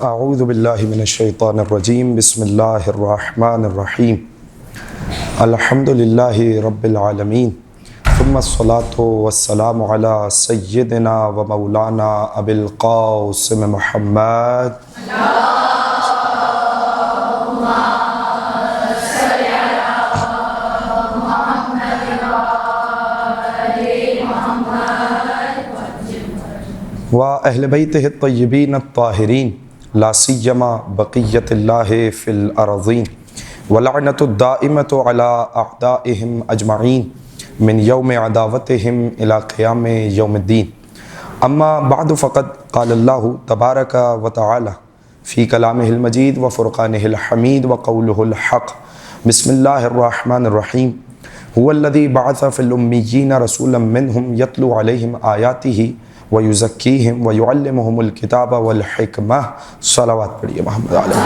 اعوذ باللہ من الشیطان الرجیم بسم اللہ الرحمن الرحیم الحمد للہ رب العالمین ثم الصلاة والسلام علی سیدنا و مولانا ابی القاسم محمد و اہل بیتہ الطیبین الطاہرین لا سیما بقیت اللہ فی الارضین ولعنۃ الدائمۃ علی اعدائہم اجمعین من یوم عداوتہم الی قیام یوم الدین اما بعد فقد قال اللہ تبارک و تعالی فی کلامہ المجید و فرقانہ الحمید و قولہ الحق بسم اللہ الرحمن الرحیم هو الذی بعث فی الامیین رسولا منہم یتلو علیہم آیاتہ وَيُزَكِّيهِمْ وَيُعَلِّمُهُمُ الْكِتَابَ وَالْحِكْمَةَ صلوات پڑھیے محمد علیہ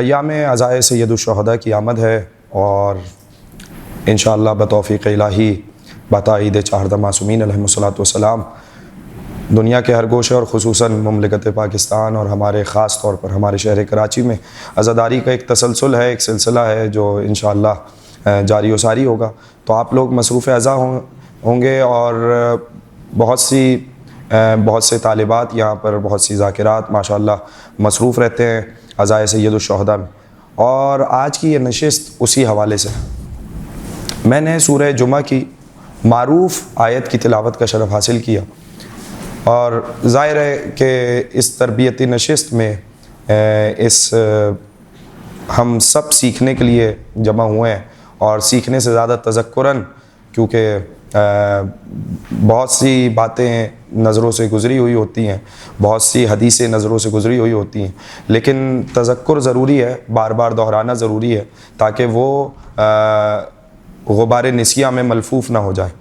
ایام عزائے سید الشہداء کی آمد ہے اور انشاءاللہ بتوفیق الہی بتعید چہاردہ معصومین علیہم الصلوۃ والسلام دنیا کے ہر گوشے اور خصوصاً مملکت پاکستان اور ہمارے خاص طور پر ہمارے شہر کراچی میں عزاداری کا ایک تسلسل ہے، ایک سلسلہ ہے جو انشاءاللہ جاری و ساری ہوگا۔ تو آپ لوگ مصروف عزا ہوں گے اور بہت سے طالبات یہاں پر بہت سی ذاکرات ماشاءاللہ مصروف رہتے ہیں عزائے سید الشہداء میں، اور آج کی یہ نشست اسی حوالے سے میں نے سورہ جمعہ کی معروف آیت کی تلاوت کا شرف حاصل کیا، اور ظاہر ہے کہ اس تربیتی نشست میں ہم سب سیکھنے کے لیے جمع ہوئے ہیں، اور سیکھنے سے زیادہ تذکراً، کیونکہ بہت سی باتیں نظروں سے گزری ہوئی ہوتی ہیں، بہت سی حدیثیں نظروں سے گزری ہوئی ہوتی ہیں، لیکن تذکر ضروری ہے، بار بار دہرانا ضروری ہے تاکہ وہ غبار نسیاں میں ملفوف نہ ہو جائے۔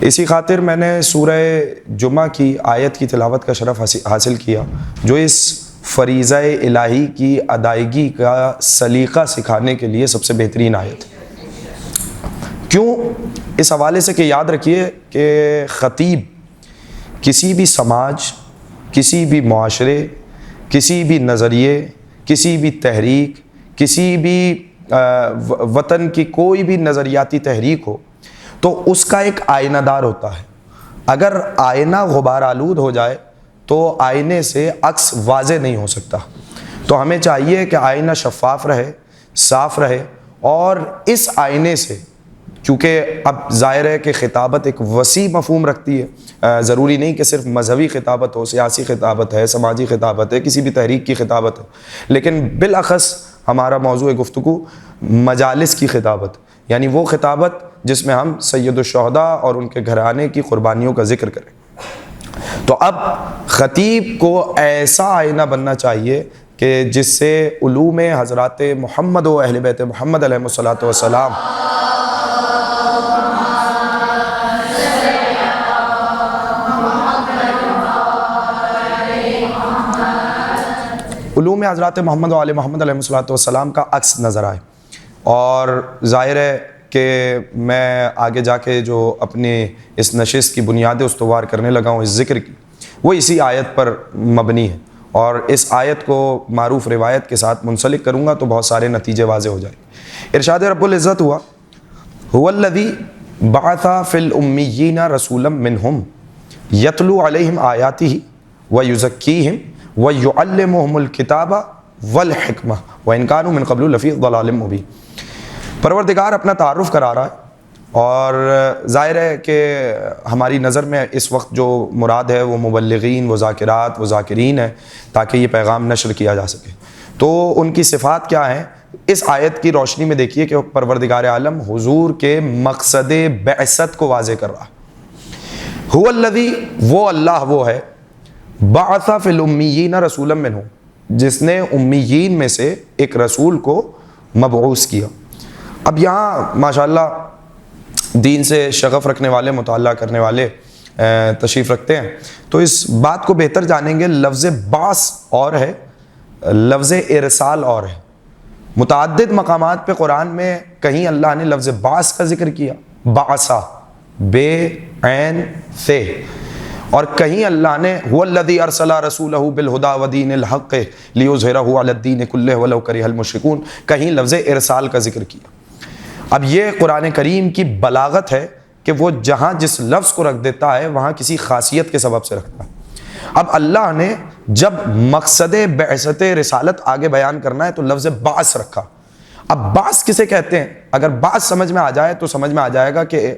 اسی خاطر میں نے سورہ جمعہ کی آیت کی تلاوت کا شرف حاصل کیا، جو اس فریضہ الہی کی ادائیگی کا سلیقہ سکھانے کے لیے سب سے بہترین آیت ہے۔ کیوں؟ اس حوالے سے کہ یاد رکھیے کہ خطیب کسی بھی سماج، کسی بھی معاشرے، کسی بھی نظریے، کسی بھی تحریک، کسی بھی وطن کی کوئی بھی نظریاتی تحریک ہو تو اس کا ایک آئینہ دار ہوتا ہے۔ اگر آئینہ غبار آلود ہو جائے تو آئینے سے عکس واضح نہیں ہو سکتا، تو ہمیں چاہیے کہ آئینہ شفاف رہے، صاف رہے، اور اس آئینے سے، کیونکہ اب ظاہر ہے کہ خطابت ایک وسیع مفہوم رکھتی ہے، ضروری نہیں کہ صرف مذہبی خطابت ہو، سیاسی خطابت ہے، سماجی خطابت ہے، کسی بھی تحریک کی خطابت ہے، لیکن بالاخص ہمارا موضوع گفتگو مجالس کی خطابت، یعنی وہ خطابت جس میں ہم سید الشہداء اور ان کے گھرانے کی قربانیوں کا ذکر کریں۔ تو اب خطیب کو ایسا آئینہ بننا چاہیے کہ جس سے علوم حضرات محمد و اہل بیت محمد علیہ الصلوۃ والسلام علوم حضرات محمد و آل محمد علیہ الصلوۃ والسلام کا عکس نظر آئے۔ اور ظاہر ہے کہ میں آگے جا کے جو اپنی اس نشست کی بنیادیں استوار کرنے لگا ہوں اس ذکر کی، وہ اسی آیت پر مبنی ہے، اور اس آیت کو معروف روایت کے ساتھ منسلک کروں گا تو بہت سارے نتیجے واضح ہو جائیں گے۔ ارشاد رب العزت ہوا هو الذی بعث فی الامیین رسولا منہم یتلو علیہم آیاتہ ویزکیہم ویعلمہم الکتاب والحکمہ وان کانوا من قبل لفی ضلال مبین۔ پروردگار اپنا تعارف کرا رہا ہے، اور ظاہر ہے کہ ہماری نظر میں اس وقت جو مراد ہے وہ مبلغین، وہ ذاکرات، وہ ذاکرین ہیں، تاکہ یہ پیغام نشر کیا جا سکے۔ تو ان کی صفات کیا ہیں؟ اس آیت کی روشنی میں دیکھیے کہ پروردگار عالم حضور کے مقصد بعثت کو واضح کر رہا ہے۔ هو الذی، وہ اللہ وہ ہے، بعث فی الامیین رسولا منہم، جس نے امیین میں سے ایک رسول کو مبعوث کیا۔ اب یہاں ماشاءاللہ دین سے شغف رکھنے والے، مطالعہ کرنے والے تشریف رکھتے ہیں تو اس بات کو بہتر جانیں گے۔ لفظ بعث اور ہے، لفظ ارسال اور ہے۔ متعدد مقامات پہ قرآن میں کہیں اللہ نے لفظ بعث کا ذکر کیا، بعثا، بے عین سے، اور کہیں اللہ نے هو الذی ارسل رسولہ بالہدی ودین الحق لیظہرہ علی الدین کلہ ولو کرہ المشرکون، کہیں لفظ ارسال کا ذکر کیا۔ اب یہ قرآن کریم کی بلاغت ہے کہ وہ جہاں جس لفظ کو رکھ دیتا ہے وہاں کسی خاصیت کے سبب سے رکھتا ہے۔ اب اللہ نے جب مقصد بعثت رسالت آگے بیان کرنا ہے تو لفظ بعث رکھا۔ اب بعث کسے کہتے ہیں؟ اگر بعث سمجھ میں آ جائے تو سمجھ میں آ جائے گا کہ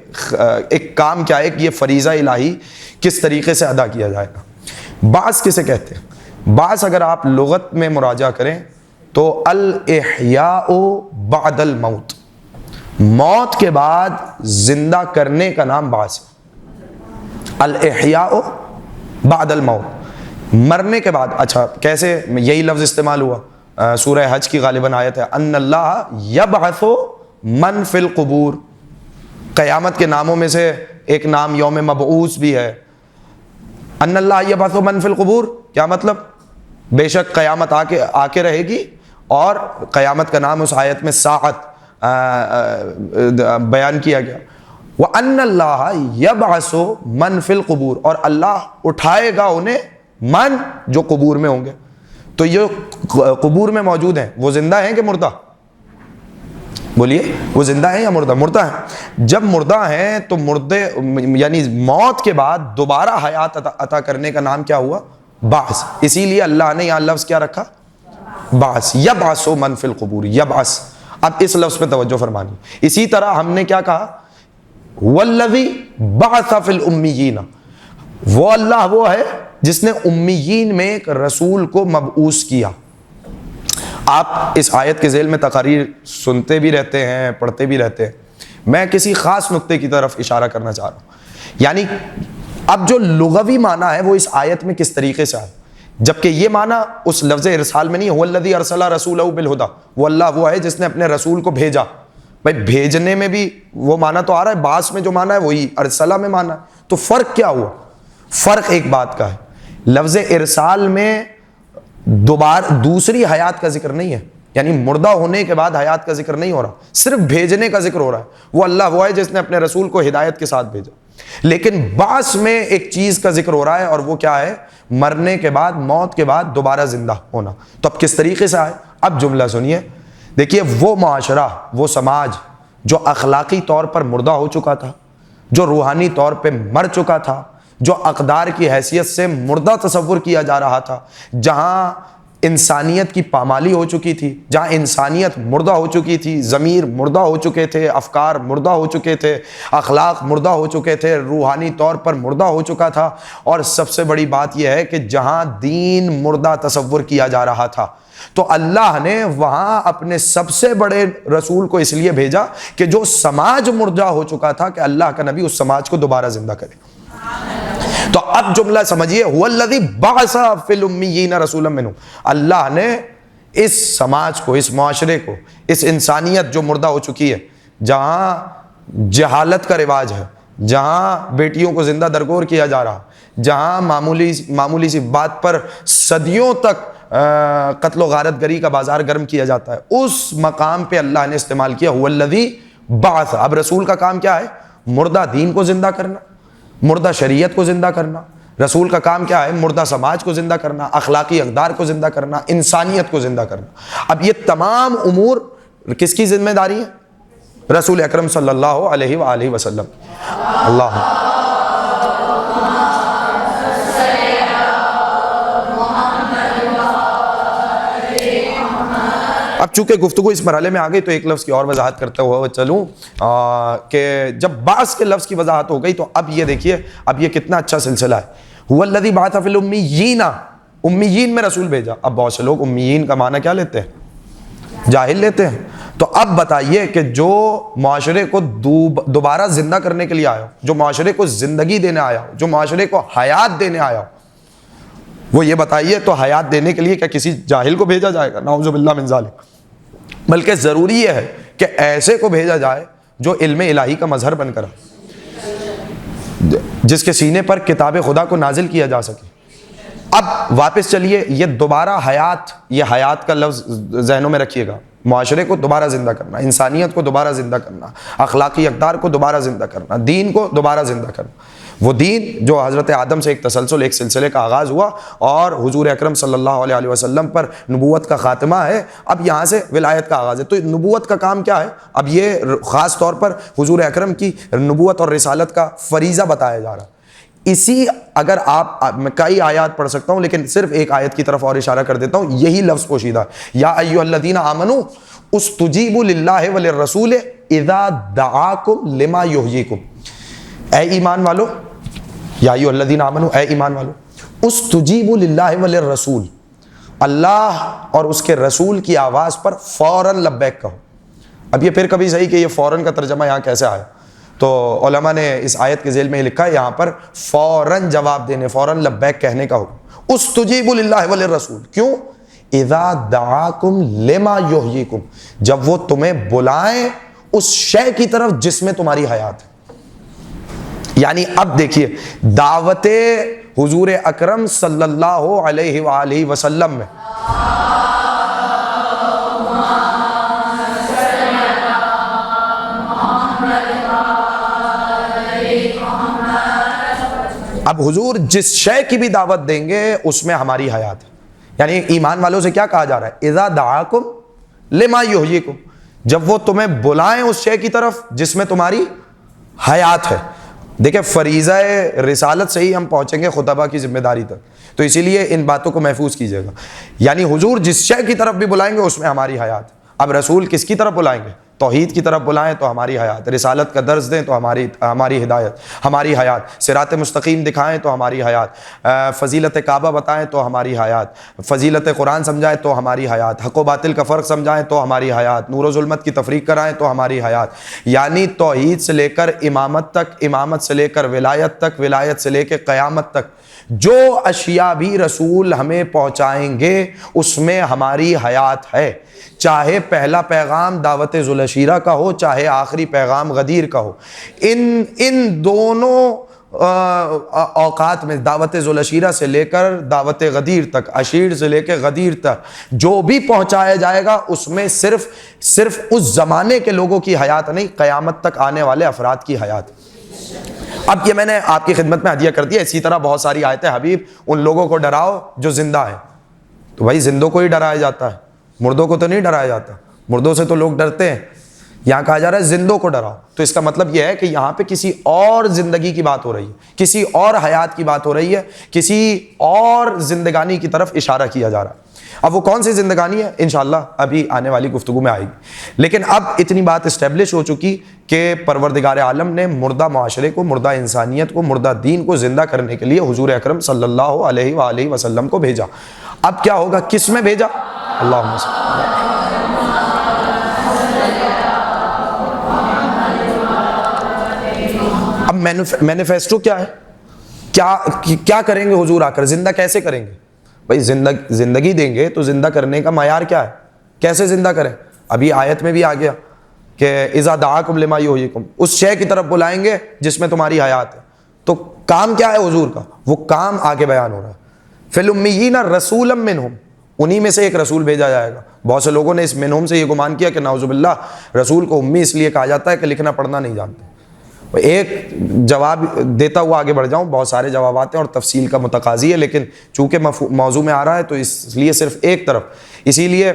ایک کام کیا ہے، کہ یہ فریضہ الہی کس طریقے سے ادا کیا جائے گا۔ بعث کسے کہتے ہیں؟ بعث اگر آپ لغت میں مراجعہ کریں تو الاحیاء بعد الموت، موت کے بعد زندہ کرنے کا نام بعث ہے۔ الاحیاء بعد الموت، مرنے کے بعد۔ اچھا کیسے یہی لفظ استعمال ہوا؟ سورہ حج کی غالباً آیت ہے، ان اللہ یبعث من فی القبور، قیامت کے ناموں میں سے ایک نام یوم مبعوث بھی ہے۔ ان اللہ یبعث من فی القبور کیا مطلب؟ بے شک قیامت آ کے رہے گی، اور قیامت کا نام اس آیت میں ساعت بیان کیا گیا۔ وَأَنَّ اللَّهَ يَبْعَثُ مَنْ فِي الْقُبُورِ، اور اللہ اٹھائے گا انہیں، من جو قبور میں ہوں گے۔ تو یہ قبور میں موجود ہیں، وہ زندہ ہیں کہ مردہ؟ بولیے، وہ زندہ ہیں یا مردہ؟ مردہ ہیں۔ جب مردہ ہیں تو مردے یعنی موت کے بعد دوبارہ حیات عطا کرنے کا نام کیا ہوا؟ بعث۔ اسی لیے اللہ نے یہاں لفظ کیا رکھا؟ بعث، یبعث من فی القبور، یبعث۔ اب اس لفظ پہ توجہ فرمانی۔ اسی طرح ہم نے کیا کہا؟ والذی بعث فی الامیین، وہ اللہ وہ ہے جس نے امیین میں ایک رسول کو مبعوث کیا۔ آپ اس آیت کے ذیل میں تقاریر سنتے بھی رہتے ہیں، پڑھتے بھی رہتے ہیں۔ میں کسی خاص نقطے کی طرف اشارہ کرنا چاہ رہا ہوں، یعنی اب جو لغوی معنی ہے وہ اس آیت میں کس طریقے سے آئے، جبکہ یہ معنی اس لفظ ارسال میں نہیں ہے۔ والذی ارسل رسولہ بالہدی، وہ اللہ وہ ہے جس نے اپنے رسول کو بھیجا۔ بھائی بھیجنے میں بھی وہ معنی تو آ رہا ہے، بعث میں جو معنی ہے وہی ارسلہ میں معنی ہے، تو فرق کیا ہوا؟ فرق ایک بات کا ہے، لفظ ارسال میں دوسری حیات کا ذکر نہیں ہے، یعنی مردہ ہونے کے بعد حیات کا ذکر نہیں ہو رہا، صرف بھیجنے کا ذکر ہو رہا ہے۔ وہ اللہ وہ ہے جس نے اپنے رسول کو ہدایت کے ساتھ بھیجا۔ لیکن بعث میں ایک چیز کا ذکر ہو رہا ہے، اور وہ کیا ہے؟ مرنے کے بعد، موت کے بعد دوبارہ زندہ ہونا۔ تو اب کس طریقے سے آئے؟ اب جملہ سنیے، دیکھیے، وہ معاشرہ، وہ سماج جو اخلاقی طور پر مردہ ہو چکا تھا، جو روحانی طور پہ مر چکا تھا، جو اقدار کی حیثیت سے مردہ تصور کیا جا رہا تھا، جہاں انسانیت کی پامالی ہو چکی تھی، جہاں انسانیت مردہ ہو چکی تھی، ضمیر مردہ ہو چکے تھے، افکار مردہ ہو چکے تھے، اخلاق مردہ ہو چکے تھے، روحانی طور پر مردہ ہو چکا تھا، اور سب سے بڑی بات یہ ہے کہ جہاں دین مردہ تصور کیا جا رہا تھا، تو اللہ نے وہاں اپنے سب سے بڑے رسول کو اس لیے بھیجا کہ جو سماج مردہ ہو چکا تھا، کہ اللہ کا نبی اس سماج کو دوبارہ زندہ کرے۔ تو اب جملہ سمجھیے، هو الذی بعث فی الامیین رسولا منہم، اللہ نے اس سماج کو، اس معاشرے کو، اس انسانیت جو مردہ ہو چکی ہے، جہاں جہالت کا رواج ہے، جہاں بیٹیوں کو زندہ درگور کیا جا رہا، جہاں معمولی سی بات پر صدیوں تک قتل و غارت گری کا بازار گرم کیا جاتا ہے، اس مقام پہ اللہ نے استعمال کیا هو الذی بعث۔ اب رسول کا کام کیا ہے؟ مردہ دین کو زندہ کرنا، مردہ شریعت کو زندہ کرنا۔ رسول کا کام کیا ہے؟ مردہ سماج کو زندہ کرنا، اخلاقی اقدار کو زندہ کرنا، انسانیت کو زندہ کرنا۔ اب یہ تمام امور کس کی ذمہ داری ہے؟ رسول اکرم صلی اللہ علیہ وآلہ وسلم۔ اللہ اب چونکہ گفتگو اس مرحلے میں آ گئی تو ایک لفظ کی اور وضاحت کرتے ہوئے چلوں کہ جب بعث کے لفظ کی وضاحت ہو گئی تو اب یہ دیکھیے، اب یہ کتنا اچھا سلسلہ ہے۔ هو الذی بعث فی الامیین، امیین میں رسول بھیجا۔ اب بہت سے لوگ امیین کا معنی کیا لیتے ہیں؟ جاہل لیتے ہیں۔ تو اب بتائیے کہ جو معاشرے کو دوبارہ زندہ کرنے کے لیے آیا ہو، جو معاشرے کو زندگی دینے آیا ہو، جو معاشرے کو حیات دینے آیا ہو، وہ یہ بتائیے تو حیات دینے کے لیے کیا کسی جاہل کو بھیجا جائے گا؟ نعوذ باللہ من ذالک۔ بلکہ ضروری یہ ہے کہ ایسے کو بھیجا جائے جو علم الہی کا مظہر بن کر، جس کے سینے پر کتاب خدا کو نازل کیا جا سکے۔ اب واپس چلیے، یہ دوبارہ حیات، یہ حیات کا لفظ ذہنوں میں رکھیے گا، معاشرے کو دوبارہ زندہ کرنا، انسانیت کو دوبارہ زندہ کرنا، اخلاقی اقدار کو دوبارہ زندہ کرنا، دین کو دوبارہ زندہ کرنا، وہ دین جو حضرت آدم سے ایک تسلسل، ایک سلسلے کا آغاز ہوا اور حضور اکرم صلی اللہ علیہ وسلم پر نبوت کا خاتمہ ہے، اب یہاں سے ولایت کا آغاز ہے۔ تو نبوت کا کام کیا ہے؟ اب یہ خاص طور پر حضور اکرم کی نبوت اور رسالت کا فریضہ بتایا جا رہا ہے۔ اسی اگر میں کئی آیات پڑھ سکتا ہوں لیکن صرف ایک آیت کی طرف اور اشارہ کر دیتا ہوں، یہی لفظ پوشیدہ ہے، یا ایھا الذین آمنوا استجیبوا للہ وللرسول اذا دعاکم لما یحییکم۔ اے ایمان والو، یا ایھا الذین آمنوا، اے ایمان والو، استجیبوا للہ وللرسول، اللہ اور اس کے رسول کی آواز پر فوراً لبیک کہو۔ اب یہ پھر کبھی صحیح کہ یہ فوراً کا ترجمہ یہاں کیسے آیا؟ تو علماء نے اس آیت کے ذیل میں یہ لکھا ہے، یہاں پر فوراً جواب دینے، فوراً لبیک کہنے کا حکم۔ استجیبوا للہ وللرسول، کیوں؟ اذا دعاکم لما یحییکم، جب وہ تمہیں بلائیں اس شے کی طرف جس میں تمہاری حیات ہے۔ یعنی اب دیکھیے دعوت حضور اکرم صلی اللہ علیہ وآلہ وسلم میں اب حضور جس شے کی بھی دعوت دیں گے اس میں ہماری حیات ہے۔ یعنی ایمان والوں سے کیا کہا جا رہا ہے؟ اذا دعاکم لما یحییکم، جب وہ تمہیں بلائیں اس شے کی طرف جس میں تمہاری حیات ہے۔ دیکھیں فریضہ رسالت سے ہی ہم پہنچیں گے خطبہ کی ذمہ داری تک، تو اسی لیے ان باتوں کو محفوظ کیجیے گا۔ یعنی حضور جس شے کی طرف بھی بلائیں گے اس میں ہماری حیات ہے۔ اب رسول کس کی طرف بلائیں گے؟ توحید کی طرف بلائیں تو ہماری حیات، رسالت کا درس دیں تو ہماری ہدایت، ہماری حیات، صراط مستقیم دکھائیں تو ہماری حیات، فضیلت کعبہ بتائیں تو ہماری حیات، فضیلت قرآن سمجھائیں تو ہماری حیات، حق و باطل کا فرق سمجھائیں تو ہماری حیات، نور و ظلمت کی تفریق کرائیں تو ہماری حیات۔ یعنی توحید سے لے کر امامت تک، امامت سے لے کر ولایت تک، ولایت سے لے کے قیامت تک جو اشیاء بھی رسول ہمیں پہنچائیں گے اس میں ہماری حیات ہے، چاہے پہلا پیغام دعوت ذوالعشیرہ کا ہو، چاہے آخری پیغام غدیر کا ہو۔ ان دونوں اوقات میں دعوت ذوالعشیرہ سے لے کر دعوت غدیر تک، عشیر سے لے کے غدیر تک جو بھی پہنچایا جائے گا اس میں صرف اس زمانے کے لوگوں کی حیات نہیں، قیامت تک آنے والے افراد کی حیات۔ اب یہ میں نے آپ کی خدمت میں ہدیہ کر دیا، اسی طرح بہت ساری آیتیں، حبیب ان لوگوں کو ڈراؤ جو زندہ ہیں، تو بھائی زندوں کو ہی ڈرایا جاتا ہے، مردوں کو تو نہیں ڈرایا جاتا، مردوں سے تو لوگ ڈرتے ہیں، یہاں کہا جا رہا ہے زندوں کو ڈراؤ۔ تو اس کا مطلب یہ ہے کہ یہاں پہ کسی اور زندگی کی بات ہو رہی ہے، کسی اور حیات کی بات ہو رہی ہے، کسی اور زندگانی کی طرف اشارہ کیا جا رہا ہے۔ اب وہ کون سی زندگانی ہے انشاءاللہ ابھی آنے والی گفتگو میں آئے گی، لیکن اب اتنی بات اسٹیبلش ہو چکی کہ پروردگار عالم نے مردہ معاشرے کو، مردہ انسانیت کو، مردہ دین کو زندہ کرنے کے لیے حضور اکرم صلی اللہ علیہ وآلہ وسلم کو بھیجا۔ اب کیا ہوگا؟ کس میں بھیجا؟ اللہم صلی اللہ علیہ وسلم۔ اب مینیفیسٹو کیا ہے؟ کیا کریں گے حضور آ کر؟ زندہ کیسے کریں گے؟ بھائی زندگی دیں گے تو زندہ کرنے کا معیار کیا ہے؟ کیسے زندہ کریں؟ ابھی آیت میں بھی آ گیا کہ اذا دعاکم لما یحییکم، اس شے کی طرف بلائیں گے جس میں تمہاری حیات ہے۔ تو کام کیا ہے حضور کا؟ وہ کام آگے بیان ہو رہا ہے۔ فی الامیین رسولا منہم، انہی میں سے ایک رسول بھیجا جائے گا۔ بہت سے لوگوں نے اس منہم سے یہ گمان کیا کہ نعوذ باللہ رسول کو امی اس لیے کہا جاتا ہے کہ لکھنا پڑھنا نہیں جانتے۔ ایک جواب دیتا ہوا آگے بڑھ جاؤں، بہت سارے جوابات ہیں اور تفصیل کا متقاضی ہے، لیکن چونکہ موضوع میں آ رہا ہے تو اس لیے صرف ایک طرف، اسی لیے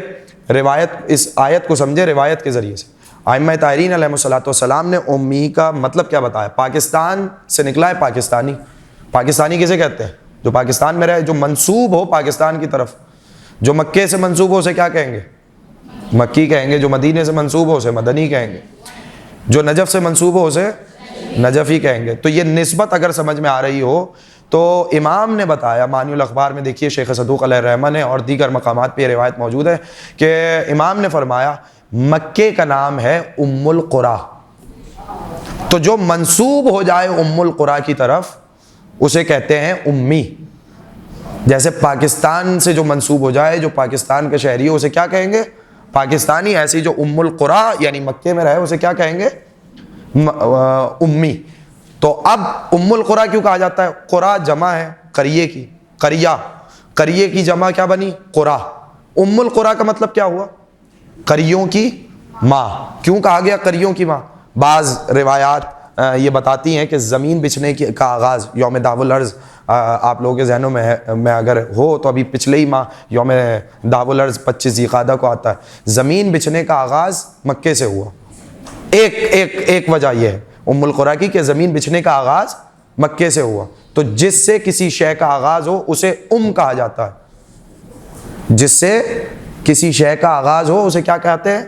روایت، اس آیت کو سمجھے روایت کے ذریعے سے۔ ائمہ طاہرین علیہ الصلوۃ والسلام نے امی کا مطلب کیا بتایا؟ پاکستان سے نکلا ہے پاکستانی۔ پاکستانی کسے کہتے ہیں؟ جو پاکستان میں رہے، جو منسوب ہو پاکستان کی طرف۔ جو مکے سے منسوب ہو اسے کیا کہیں گے؟ مکی کہیں گے۔ جو مدینے سے منسوب ہو اسے مدنی کہیں گے۔ جو نجف سے منسوب ہو اسے نجفی کہیں گے۔ تو یہ نسبت اگر سمجھ میں آ رہی ہو تو امام نے بتایا، معنی الاخبار میں دیکھیے شیخ صدوق علیہ الرحمہ نے اور دیگر مقامات پہ یہ روایت موجود ہے کہ امام نے فرمایا مکے کا نام ہے ام القریٰ، تو جو منسوب ہو جائے ام القریٰ کی طرف اسے کہتے ہیں امی۔ جیسے پاکستان سے جو منسوب ہو جائے، جو پاکستان کا شہری ہو اسے کیا کہیں گے؟ پاکستانی۔ ایسی جو ام القریٰ یعنی مکے میں رہے اسے کیا کہیں گے؟ امی۔ تو اب ام القریٰ کیوں کہا جاتا ہے؟ قریٰ جمع ہے قریے کی، قریہ کی جمع کیا بنی؟ قریٰ۔ ام القریٰ کا مطلب کیا ہوا؟ قریوں کی ماں. کیوں کہا گیا قریوں کی ماں؟ بعض روایات یہ بتاتی ہیں کہ زمین بچھنے کا آغاز یوم دعو الارض آپ لوگوں کے ذہنوں میں اگر ہو تو ابھی پچھلے ہی ماہ یوم دعو الارض 25 ذی القعدہ کو آتا ہے. زمین بچھنے کا آغاز مکے سے ہوا. ایک وجہ یہ ہے ام القریٰ کی کہ زمین بچھنے کا آغاز مکے سے ہوا. تو جس سے کسی شے کا آغاز ہو اسے کہا جاتا ہے. جس سے کسی شے کا آغاز ہو اسے کیا کہتے ہیں؟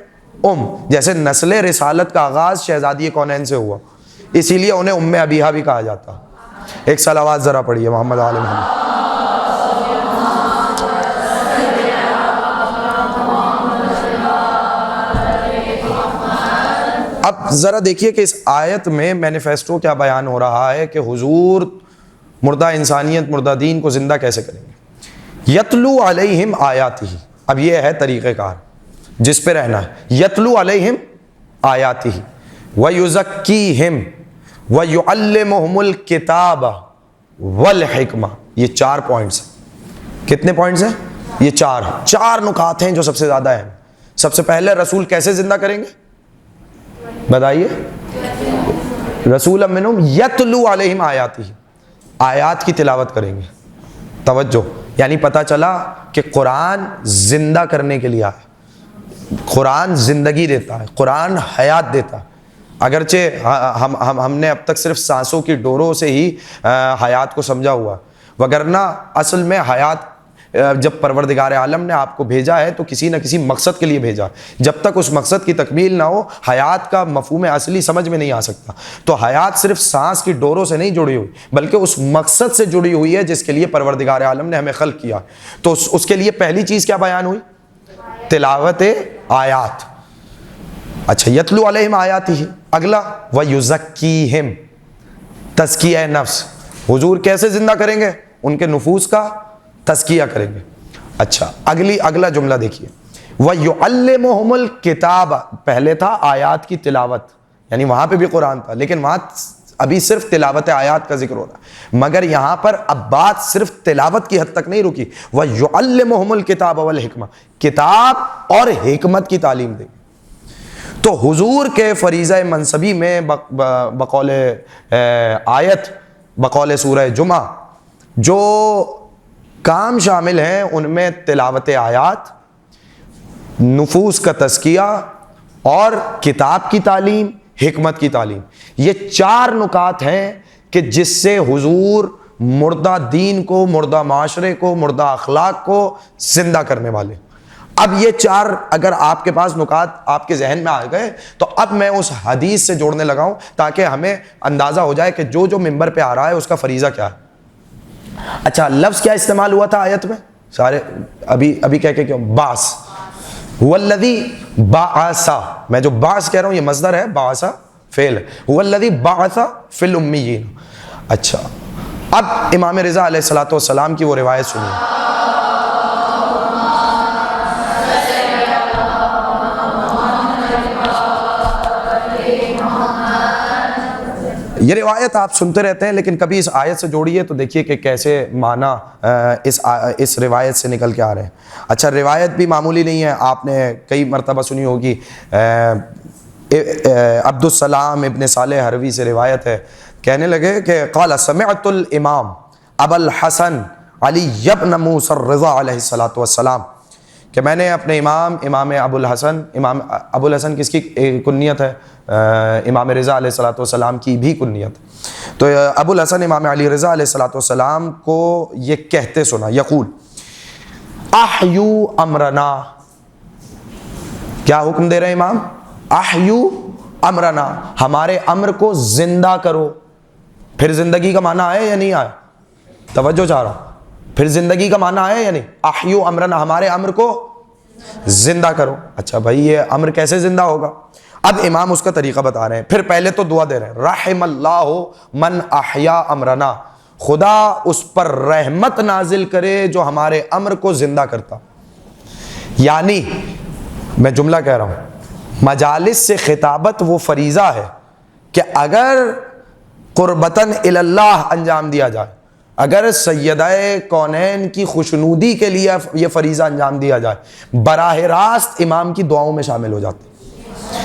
جیسے نسل رسالت کا آغاز شہزادی کونین سے ہوا، اسی لیے انہیں ام ابیہا بھی کہا جاتا. ایک صلوات ذرا پڑھیے محمد آل محمد. اب ذرا دیکھیے کہ اس آیت میں مینیفیسٹو کیا بیان ہو رہا ہے کہ حضور مردہ انسانیت، مردہ دین کو زندہ کیسے کریں گے. یتلو علیہم آیاتہ. اب یہ ہے طریقہ کار جس پہ رہنا ہے. یتلو علیہم آیاتہ ویزکیہم وَيُعَلِّمُهُمُ الْكِتَابَ وَالْحِکْمَةَ. یہ 4 پوائنٹس ہیں. کتنے پوائنٹس ہیں؟ یہ 4 نکات ہیں جو سب سے زیادہ ہیں. سب سے پہلے رسول کیسے زندہ کریں گے بتائیے؟ رسول منہم یتلو علیہم آیاتہ، آیات کی تلاوت کریں گے. توجہ، یعنی پتہ چلا کہ قرآن زندہ کرنے کے لیے آیا. قرآن زندگی دیتا ہے، قرآن حیات دیتا ہے. اگرچہ ہم نے اب تک صرف سانسوں کی ڈوروں سے ہی حیات کو سمجھا ہوا، وگرنہ اصل میں حیات جب پروردگار عالم نے آپ کو بھیجا ہے تو کسی نہ کسی مقصد کے لیے بھیجا. جب تک اس مقصد کی تکمیل نہ ہو حیات کا مفہوم اصلی سمجھ میں نہیں آ سکتا. تو حیات صرف سانس کی ڈوروں سے نہیں جڑی ہوئی بلکہ اس مقصد سے جڑی ہوئی ہے جس کے لیے پروردگار عالم نے ہمیں خلق کیا. تو اس کے لیے پہلی چیز کیا بیان ہوئی؟ تلاوت آیات. اچھا، یتلو علیہم آیاتہ. اگلا وَيُزَكِّيهِمْ، تزکیہ نفس. حضور کیسے زندہ کریں گے؟ ان کے نفوس کا تزکیہ کریں گے. اچھا، اگلا جملہ دیکھیے، وَيُعَلِّمُهُمُ الْكِتَابَ. پہلے تھا آیات کی تلاوت، یعنی وہاں پہ بھی قرآن تھا لیکن وہاں ابھی صرف تلاوت آیات کا ذکر ہو رہا ہے. مگر یہاں پر اب بات صرف تلاوت کی حد تک نہیں رکی. وَيُعَلِّمُهُمُ الْكِتَابَ وَالْحِکْمَةَ، کتاب اور حکمت کی تعلیم دیں گے. تو حضور کے فریضہ منصبی میں بقول آیت، بقول سورہ جمعہ جو کام شامل ہیں ان میں تلاوت آیات، نفوس کا تزکیہ اور کتاب کی تعلیم، حکمت کی تعلیم. یہ 4 نکات ہیں کہ جس سے حضور مردہ دین کو، مردہ معاشرے کو، مردہ اخلاق کو زندہ کرنے والے. اب یہ 4 اگر آپ کے پاس نکات آپ کے ذہن میں آ گئے تو اب میں اس حدیث سے جوڑنے لگا ہوں تاکہ ہمیں اندازہ ہو جائے کہ جو ممبر پہ آ رہا ہے اس کا فریضہ کیا ہے. اچھا، لفظ کیا استعمال ہوا تھا آیت میں؟ سارے ابھی کہہ کے کیوں؟ باس. هو الذی بعث. میں جو باس کہہ رہا ہوں یہ مصدر ہے، بعث فعل ہے. هو الذی بعث فی الامیین. اچھا، اب امام رضا علیہ الصلوۃ والسلام کی وہ روایت سنیے. یہ روایت آپ سنتے رہتے ہیں لیکن کبھی اس آیت سے جوڑیے تو دیکھیے کہ کیسے معنی اس روایت سے نکل کے آ رہے ہیں. اچھا، روایت بھی معمولی نہیں ہے، آپ نے کئی مرتبہ سنی ہوگی. عبد السلام ابن صالح حروی سے روایت ہے، کہنے لگے کہ قال سمعت الامام ابا الحسن علی ابن موسیٰ الرضا علیہ الصلوۃ والسلام، کہ میں نے اپنے امام ابو الحسن کس کی کنیت ہے؟ امام رضا علیہ الصلوۃ والسلام کی بھی کنیت. تو ابو الحسن امام علی رضا علیہ الصلوۃ والسلام کو یہ کہتے سنا، یقول احیو امرنا. کیا حکم دے رہے ہیں امام؟ احیو امرنا، ہمارے امر کو زندہ کرو. پھر زندگی کا معنی آیا یا نہیں آیا؟ توجہ چاہ رہا ہوں. پھر زندگی کا معنی آیا یا نہیں؟ احیو امرنا، ہمارے امر کو زندہ کرو. اچھا بھائی، یہ امر کیسے زندہ ہوگا؟ اب امام اس کا طریقہ بتا رہے ہیں. پھر پہلے تو دعا دے رہے ہیں، رحم اللہ من احیا امرنا، خدا اس پر رحمت نازل کرے جو ہمارے امر کو زندہ کرتا. یعنی میں جملہ کہہ رہا ہوں، مجالس سے خطابت وہ فریضہ ہے کہ اگر قربتاً الی اللہ انجام دیا جائے اگر سیدہ کونین کی خوشنودی کے لیے یہ فریضہ انجام دیا جائے، براہ راست امام کی دعاؤں میں شامل ہو جاتے ہیں۔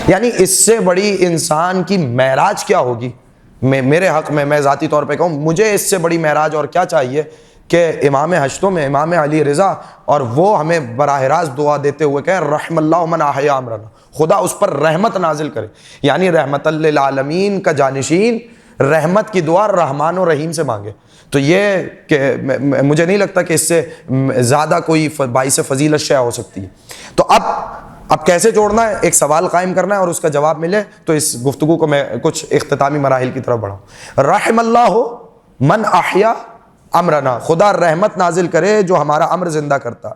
یعنی اس سے بڑی انسان کی معراج کیا ہوگی؟ میرے حق میں ذاتی طور پہ کہوں، مجھے اس سے بڑی معراج اور کیا چاہیے کہ امام ہشتوں میں امام علی رضا، اور وہ ہمیں براہ راست دعا دیتے ہوئے کہیں رحم اللہ من احیا امرنا، خدا اس پر رحمت نازل کرے، یعنی رحمت للعالمین کا جانشین رحمت کی دعا رحمان و رحیم سے مانگے۔ تو یہ کہ مجھے نہیں لگتا کہ اس سے زیادہ کوئی باعث فضیلت شے ہو سکتی ہے۔ تو اب کیسے جوڑنا ہے؟ ایک سوال قائم کرنا ہے اور اس کا جواب ملے تو اس گفتگو کو میں کچھ اختتامی مراحل کی طرف بڑھاؤں۔ رحم اللہ من احیا امرنا، خدا رحمت نازل کرے جو ہمارا امر زندہ کرتا۔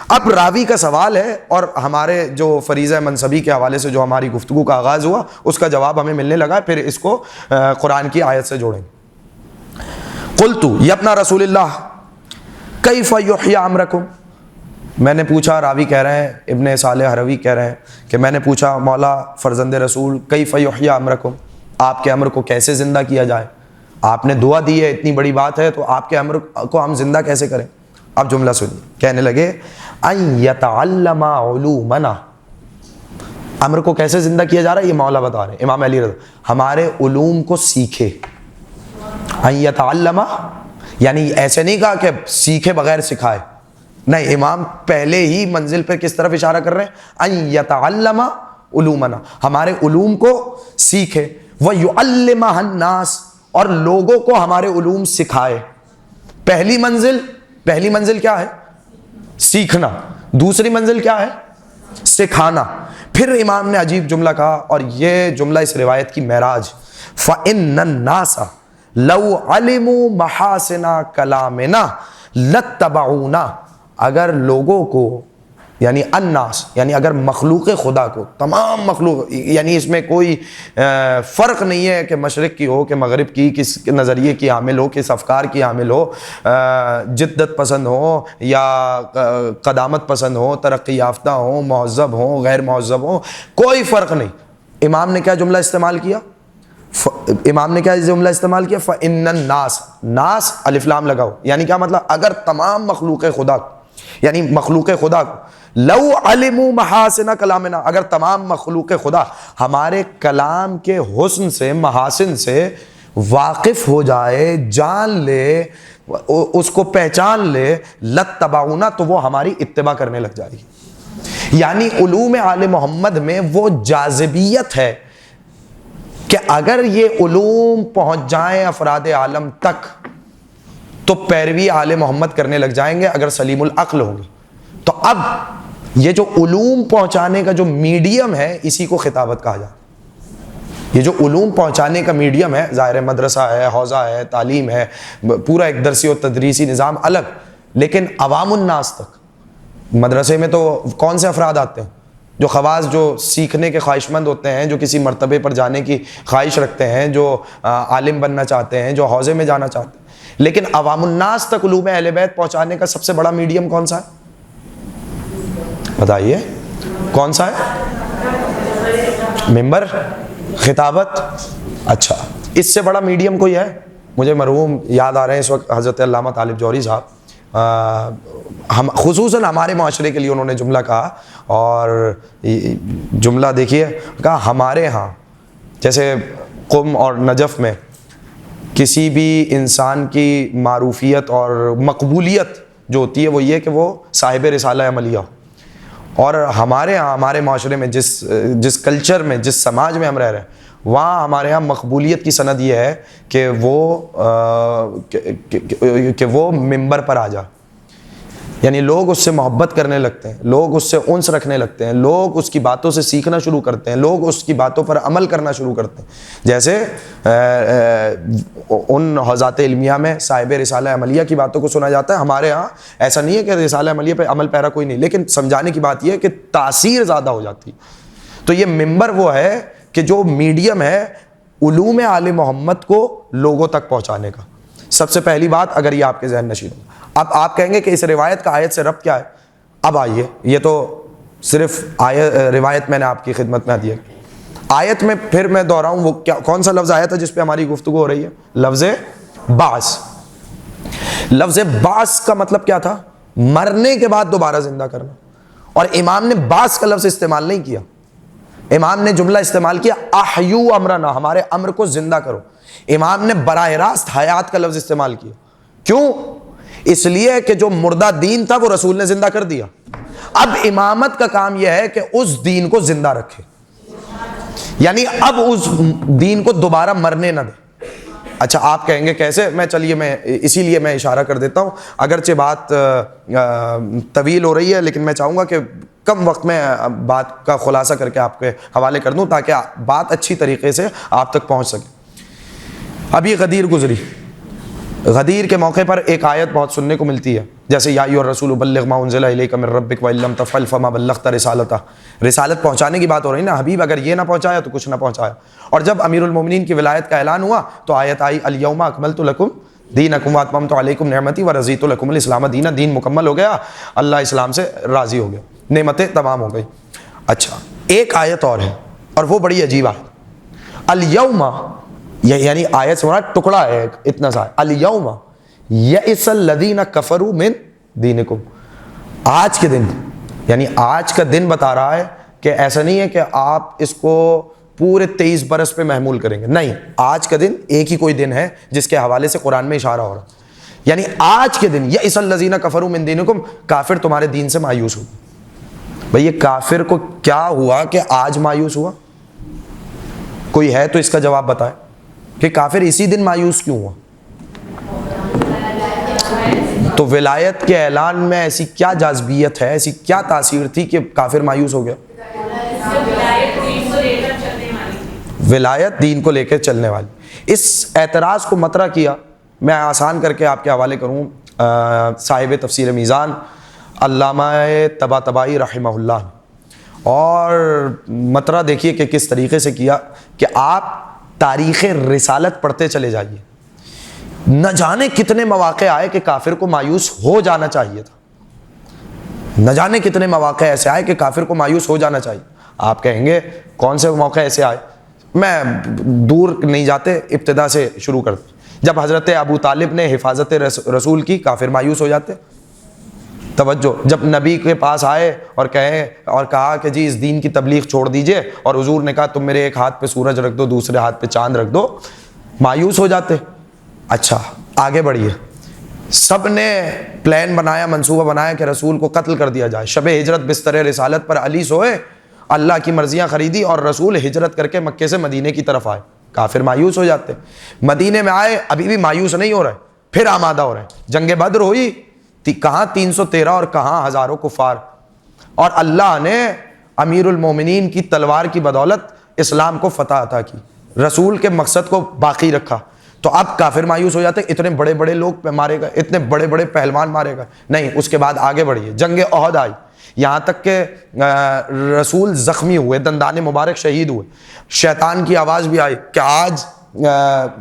اب راوی کا سوال ہے اور ہمارے جو فریضہ منصبی کے حوالے سے جو ہماری گفتگو کا آغاز ہوا اس کا جواب ہمیں ملنے لگا، پھر اس کو قرآن کی آیت سے جوڑیں گے۔ قلت یا ابن رسول اللہ کیف یحیی امرکم، میں نے پوچھا، راوی کہہ رہے ہیں، ابن صالح حروی کہہ رہے ہیں کہ میں نے پوچھا مولا فرزند رسول کیف یحیی امرکم، آپ کے امر کو کیسے زندہ کیا جائے؟ آپ نے دعا دی ہے، اتنی بڑی بات ہے، تو آپ کے امر کو ہم زندہ کیسے کریں؟ اب جملہ سنیے، کہنے لگے ان یتعلم علومنا، امر کو کیسے زندہ کیا جا رہا ہے یہ مولا بتا رہے ہیں، امام علی رضا، ہمارے علوم کو سیکھے۔ ان یتعلم یعنی ایسے نہیں کہا کہ سیکھے بغیر سکھائے، نہیں، امام پہلے ہی منزل پہ کس طرف اشارہ کر رہے ہیں؟ ان یتعلم علومنا، ہمارے علوم کو سیکھے، وَيُعَلِّمَهَا النَّاسِ، اور لوگوں کو ہمارے علوم سکھائے۔ پہلی منزل کیا ہے؟ سیکھنا۔ دوسری منزل کیا ہے؟ سکھانا۔ پھر امام نے عجیب جملہ کہا، اور یہ جملہ اس روایت کی معراج، فَإِنَّ النَّاسَ لَوْ عَلِمُوا مَحَاسِنَ كَلَامِنَا لَاتَّبَعُونَا، اگر لوگوں کو، یعنی الناس یعنی اگر مخلوق خدا کو، تمام مخلوق، یعنی اس میں کوئی فرق نہیں ہے کہ مشرق کی ہو کہ مغرب کی، کس نظریے کی حامل ہو، کس افکار کی حامل ہو، جدت پسند ہو یا قدامت پسند ہو، ترقی یافتہ ہو، مہذب ہو، غیر مہذب ہو، کوئی فرق نہیں۔ امام نے کیا جملہ استعمال کیا؟ فَإِنَّ النَّاسَ، ناس الف لام لگاؤ، یعنی کیا مطلب؟ اگر تمام مخلوق خدا کو، یعنی مخلوق خدا کو، لو علموا محاسن کلامنا، اگر تمام مخلوق خدا ہمارے کلام کے حسن سے، محاسن سے واقف ہو جائے، جان لے، اس کو پہچان لے، لتبعونا، تو وہ ہماری اتباع کرنے لگ جائے گی۔ یعنی علوم آل محمد میں وہ جاذبیت ہے کہ اگر یہ علوم پہنچ جائیں افراد عالم تک تو پیروی آل محمد کرنے لگ جائیں گے اگر سلیم العقل ہوں گے۔ تو اب یہ جو علوم پہنچانے کا جو میڈیم ہے، اسی کو خطابت کہا جاتا ہے۔ یہ جو علوم پہنچانے کا میڈیم ہے، ظاہر مدرسہ ہے، حوزہ ہے، تعلیم ہے، پورا ایک درسی و تدریسی نظام الگ، لیکن عوام الناس تک مدرسے میں تو کون سے افراد آتے ہیں؟ جو خواص، جو سیکھنے کے خواہش مند ہوتے ہیں، جو کسی مرتبے پر جانے کی خواہش رکھتے ہیں، جو عالم بننا چاہتے ہیں، جو حوزے میں جانا چاہتے ہیں۔ لیکن عوام الناس تک علوم اہل بیت پہنچانے کا سب سے بڑا میڈیم کون سا ہے؟ بتائیے کون سا ہے؟ ممبر، خطابت؟ اچھا، اس سے بڑا میڈیم کوئی ہے؟ مجھے مرحوم یاد آ رہے ہیں اس وقت، حضرت علامہ طالب جوہری صاحب، ہم خصوصاً ہمارے معاشرے کے لیے انہوں نے جملہ کہا، اور جملہ دیکھیے، کہا ہمارے ہاں جیسے قم اور نجف میں کسی بھی انسان کی معروفیت اور مقبولیت جو ہوتی ہے وہ یہ کہ وہ صاحب رسالہ عملیہ ہو، اور ہمارے ہاں، ہمارے معاشرے میں جس کلچر میں، جس سماج میں ہم رہ رہے ہیں، وہاں ہمارے ہاں مقبولیت کی سند یہ ہے کہ وہ ممبر پر آ جا، یعنی لوگ اس سے محبت کرنے لگتے ہیں، لوگ اس سے انس رکھنے لگتے ہیں، لوگ اس کی باتوں سے سیکھنا شروع کرتے ہیں، لوگ اس کی باتوں پر عمل کرنا شروع کرتے ہیں۔ جیسے ان حوزات علمیہ میں صاحب رسالہ عملیہ کی باتوں کو سنا جاتا ہے، ہمارے ہاں ایسا نہیں ہے کہ رسالہ عملیہ پہ عمل پیرا کوئی نہیں، لیکن سمجھانے کی بات یہ ہے کہ تاثیر زیادہ ہو جاتی ہے۔ تو یہ ممبر وہ ہے کہ جو میڈیم ہے علوم آل محمد کو لوگوں تک پہنچانے کا۔ سب سے پہلی بات اگر یہ آپ کے ذہن نشین ہو، اب آپ کہیں گے کہ اس روایت کا آیت سے ربط کیا ہے؟ اب آئیے، یہ تو صرف روایت میں نے آپ کی خدمت میں دی ہے، آیت میں پھر میں دہراؤں وہ کون سا لفظ آیا تھا جس پہ ہماری گفتگو ہو رہی ہے؟ لفظ بعث۔ لفظ بعث کا مطلب کیا تھا؟ مرنے کے بعد دوبارہ زندہ کرنا. اور امام نے بعث کا لفظ استعمال نہیں کیا, امام نے جملہ استعمال کیا احیو امرنا, ہمارے امر کو زندہ کرو. امام نے براہ راست حیات کا لفظ استعمال کیا. کیوں؟ اس لیے کہ جو مردہ دین تھا وہ رسول نے زندہ کر دیا. اب امامت کا کام یہ ہے کہ اس دین کو زندہ رکھے, یعنی اب اس دین کو دوبارہ مرنے نہ دے. اچھا آپ کہیں گے کیسے؟ میں اسی لیے میں اشارہ کر دیتا ہوں, اگرچہ بات طویل ہو رہی ہے لیکن میں چاہوں گا کہ کم وقت میں بات کا خلاصہ کر کے آپ کے حوالے کر دوں تاکہ بات اچھی طریقے سے آپ تک پہنچ سکے. ابھی غدیر گزری, غدیر کے موقع پر ایک آیت بہت سننے کو ملتی ہے, جیسے یا ایھا الرسول بلغ ما انزل الیک من ربک وان لم تفعل فما بلغت رسالتہ. رسالت پہنچانے کی بات ہو رہی نا, حبیب اگر یہ نہ پہنچایا تو کچھ نہ پہنچایا. اور جب امیر المومنین کی ولایت کا اعلان ہوا تو آیت آئی الیوم اکملت لکم دینکم واتممت علیکم نعمتی ورضیت لکم الاسلام دینا. دین مکمل ہو گیا, اللہ اسلام سے راضی ہو گیا, نعمتیں تمام ہو گئی. اچھا ایک آیت اور ہے اور وہ بڑی عجیب ہے. الیوم یعنی آیت سے مراد ٹکڑا ہے اتنا سا, الیوم یئس الذین کفروا من دینکم. آج کے دن, یعنی آج کا دن بتا رہا ہے کہ ایسا نہیں ہے کہ آپ اس کو پورے 23 برس پہ محمول کریں گے, نہیں, آج کا دن ایک ہی کوئی دن ہے جس کے حوالے سے قرآن میں اشارہ ہو رہا ہے. یعنی آج کے دن یئس الذین کفروا من دینکم, کافر تمہارے دین سے مایوس ہو. بھئی یہ کافر کو کیا ہوا کہ آج مایوس ہوا؟ کوئی ہے تو اس کا جواب بتائے کہ کافر اسی دن مایوس کیوں ہوا؟ تو ولایت کے اعلان میں ایسی کیا جاذبیت ہے, ایسی کیا تاثیر تھی کہ کافر مایوس ہو گیا؟ ولایت دین کو لے کے چلنے والی. اس اعتراض کو مطرح کیا, میں آسان کر کے آپ کے حوالے کروں, صاحب تفسیر میزان علامہ طباطبائی رحمہ اللہ, اور مطرح دیکھیے کہ کس طریقے سے کیا کہ آپ تاریخ رسالت پڑھتے چلے جائیے. نہ جانے کتنے مواقع آئے کہ کافر کو مایوس ہو جانا چاہیے تھا, نہ جانے کتنے مواقع ایسے آئے کہ کافر کو مایوس ہو جانا چاہیے. آپ کہیں گے کون سے موقع ایسے آئے؟ میں دور نہیں جاتے, ابتدا سے شروع کرتے. جب حضرت ابو طالب نے حفاظت رسول کی, کافر مایوس ہو جاتے. توجہ, جب نبی کے پاس آئے اور کہا کہ جی اس دین کی تبلیغ چھوڑ دیجئے, اور حضور نے کہا تم میرے ایک ہاتھ پہ سورج رکھ دو دوسرے ہاتھ پہ چاند رکھ دو, مایوس ہو جاتے. اچھا آگے بڑھیے. سب نے پلان بنایا, منصوبہ بنایا کہ رسول کو قتل کر دیا جائے. شب ہجرت بستر رسالت پر علی سوئے, اللہ کی مرضیاں خریدی اور رسول ہجرت کر کے مکے سے مدینے کی طرف آئے. کافر مایوس ہو جاتے. مدینے میں آئے, ابھی بھی مایوس نہیں ہو رہے, پھر آمادہ ہو رہے ہیں. جنگ بدر ہوئی, کہاں 313 اور کہاں ہزاروں کفار, اور اللہ نے امیر المومنین کی تلوار کی بدولت اسلام کو فتح عطا کی, رسول کے مقصد کو باقی رکھا. تو اب کافر مایوس ہو جاتے, اتنے بڑے بڑے لوگ مارے گئے, اتنے بڑے بڑے پہلوان مارے گئے. نہیں, اس کے بعد آگے بڑھیے. جنگ احد آئی, یہاں تک کہ رسول زخمی ہوئے, دندان مبارک شہید ہوئے. شیطان کی آواز بھی آئی کہ آج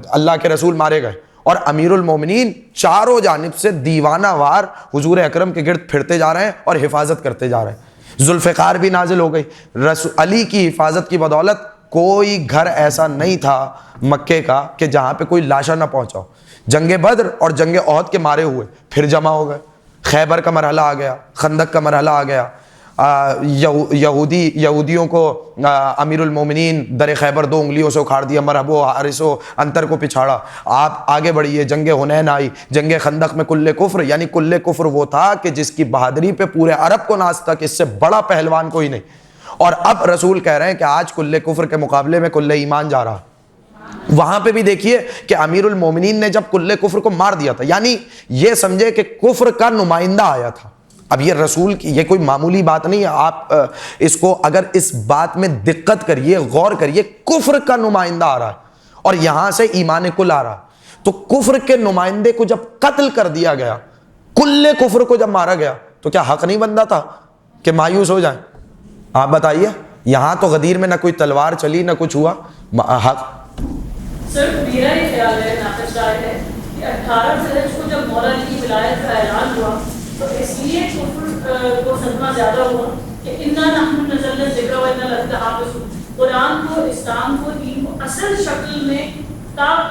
اللہ کے رسول مارے گئے, اور امیر المومنین چاروں جانب سے دیوانہ وار حضور اکرم کے گرد پھرتے جا رہے ہیں اور حفاظت کرتے جا رہے ہیں. ذوالفقار بھی نازل ہو گئی. علی کی حفاظت کی بدولت کوئی گھر ایسا نہیں تھا مکے کا کہ جہاں پہ کوئی لاشا نہ پہنچاؤ. جنگ بدر اور جنگ احد کے مارے ہوئے پھر جمع ہو گئے. خیبر کا مرحلہ آ گیا, خندق کا مرحلہ آ گیا. یہودیوں کو امیر المومنین در خیبر 2 انگلیوں سے اکھاڑ دیا, مرحب و حارث و انتر کو پچھاڑا. آپ آگے بڑھیے. جنگ حنین آئی, جنگ خندق میں کل کفر, یعنی کل کفر وہ تھا کہ جس کی بہادری پہ پورے عرب کو ناز تھا کہ اس سے بڑا پہلوان کوئی نہیں. اور اب رسول کہہ رہے ہیں کہ آج کل کفر کے مقابلے میں کل ایمان جا رہا. وہاں پہ بھی دیکھیے کہ امیر المومنین نے جب کل کفر کو مار دیا تھا, یعنی یہ سمجھے کہ کفر کا نمائندہ آیا تھا. اب یہ رسول کی یہ کوئی معمولی بات نہیں ہے, آپ اس کو اگر اس بات میں دقت کریے, غور کریے, کفر کا نمائندہ آ رہا ہے اور یہاں سے ایمان کل آ رہا ہے. تو کفر کے نمائندے کو جب قتل کر دیا گیا, کل کفر کو جب مارا گیا, تو کیا حق نہیں بنتا تھا کہ مایوس ہو جائیں؟ آپ بتائیے. یہاں تو غدیر میں نہ کوئی تلوار چلی نہ کچھ ہوا. حق سر میرا یہ خیال ہے, ناقص رائے ہے کہ 18 ذیلحج کو جب مولا علی کی ولایت کا اعلان ہوا تو اس لیے کفر کو صدمہ زیادہ ہوا کہ انا نحن نزلنا الذکر و انا لہ لحافظون. قرآن کو, اسلام کو, دین کو اصل شکل میں تا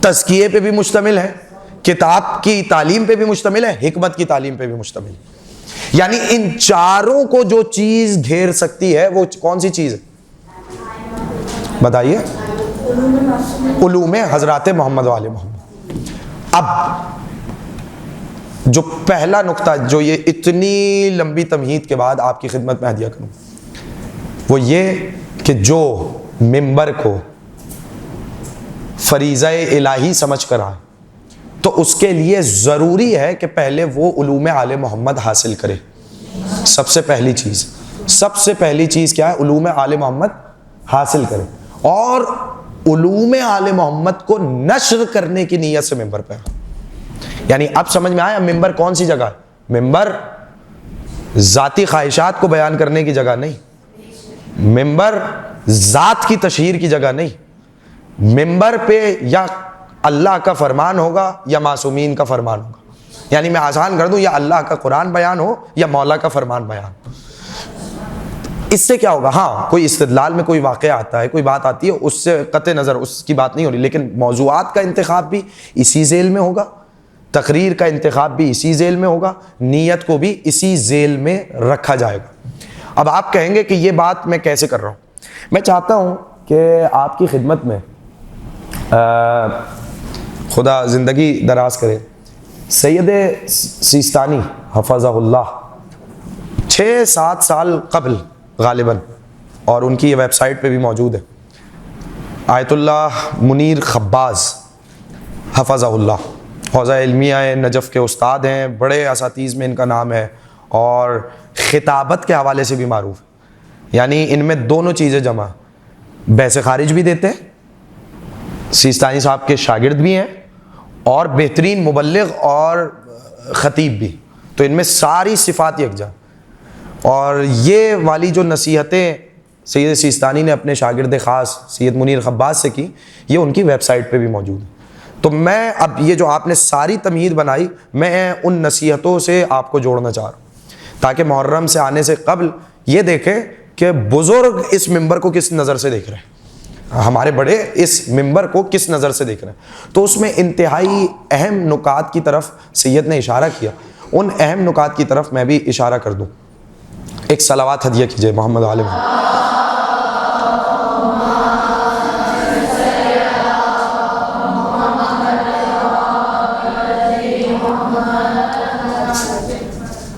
تزکیے پہ بھی مشتمل ہے، کتاب کی تعلیم پہ بھی مشتمل ہے، حکمت کی تعلیم پہ بھی مشتمل ہے۔ یعنی ان چاروں کو جو چیز گھیر سکتی ہے وہ کون سی چیز ہے؟ بتائیے۔ علوم حضرات محمد و آل محمد۔ اب جو پہلا نقطہ جو یہ اتنی لمبی تمہید کے بعد آپ کی خدمت میں ہدیہ کروں وہ یہ کہ جو منبر کو فریضہ الہی سمجھ کر آئے تو اس کے لیے ضروری ہے کہ پہلے وہ علوم آل محمد حاصل کرے۔ سب سے پہلی چیز کیا ہے؟ علوم آل محمد حاصل کرے، اور علوم آل محمد کو نشر کرنے کی نیت سے منبر پہ آئے۔ یعنی اب سمجھ میں آیا ممبر کون سی جگہ ہے؟ ممبر ذاتی خواہشات کو بیان کرنے کی جگہ نہیں، ممبر ذات کی تشہیر کی جگہ نہیں، ممبر پہ یا اللہ کا فرمان ہوگا یا معصومین کا فرمان ہوگا۔ یعنی میں آسان کر دوں، یا اللہ کا قرآن بیان ہو یا مولا کا فرمان بیان ہو۔ اس سے کیا ہوگا؟ ہاں کوئی استدلال میں کوئی واقعہ آتا ہے، کوئی بات آتی ہے، اس سے قطع نظر اس کی بات نہیں ہو رہی، لیکن موضوعات کا انتخاب بھی اسی ذیل میں ہوگا، تقریر کا انتخاب بھی اسی ذیل میں ہوگا، نیت کو بھی اسی ذیل میں رکھا جائے گا۔ اب آپ کہیں گے کہ یہ بات میں کیسے کر رہا ہوں؟ میں چاہتا ہوں کہ آپ کی خدمت میں خدا زندگی دراز کرے سید سیستانی حفظہ اللہ 6-7 سال قبل غالباً، اور ان کی یہ ویب سائٹ پہ بھی موجود ہے، آیت اللہ منیر خباز حفظہ اللہ، حوزہ علمیہ نجف کے استاد ہیں، بڑے اساتذہ میں ان کا نام ہے، اور خطابت کے حوالے سے بھی معروف ہے۔ یعنی ان میں دونوں چیزیں جمع، بحث خارج بھی دیتے ہیں، سیستانی صاحب کے شاگرد بھی ہیں، اور بہترین مبلغ اور خطیب بھی، تو ان میں ساری صفات یکجا۔ اور یہ والی جو نصیحتیں سید سیستانی نے اپنے شاگرد خاص سید منیر خباز سے کی، یہ ان کی ویب سائٹ پہ بھی موجود ہے۔ تو میں اب یہ جو آپ نے ساری تمہید بنائی، میں ان نصیحتوں سے آپ کو جوڑنا چاہ رہا ہوں تاکہ محرم سے آنے سے قبل یہ دیکھیں کہ بزرگ اس منبر کو کس نظر سے دیکھ رہے ہیں، ہمارے بڑے اس منبر کو کس نظر سے دیکھ رہے ہیں۔ تو اس میں انتہائی اہم نکات کی طرف سید نے اشارہ کیا، ان اہم نکات کی طرف میں بھی اشارہ کر دوں۔ ایک صلوات ہدیہ کیجئے محمد عالم۔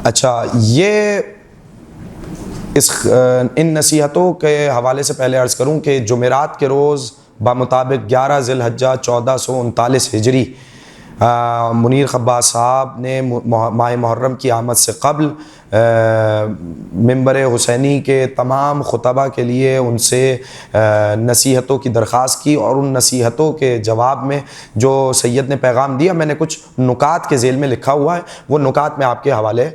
اچھا، یہ ان نصیحتوں کے حوالے سے پہلے عرض کروں کہ جمعرات کے روز بمطابق 11 ذی الحجہ 1439 ہجری منیر خباز صاحب نے ماہ محرم کی آمد سے قبل منبر حسینی کے تمام خطبہ کے لیے ان سے نصیحتوں کی درخواست کی، اور ان نصیحتوں کے جواب میں جو سید نے پیغام دیا میں نے کچھ نکات کے ذیل میں لکھا ہوا ہے، وہ نکات میں آپ کے حوالے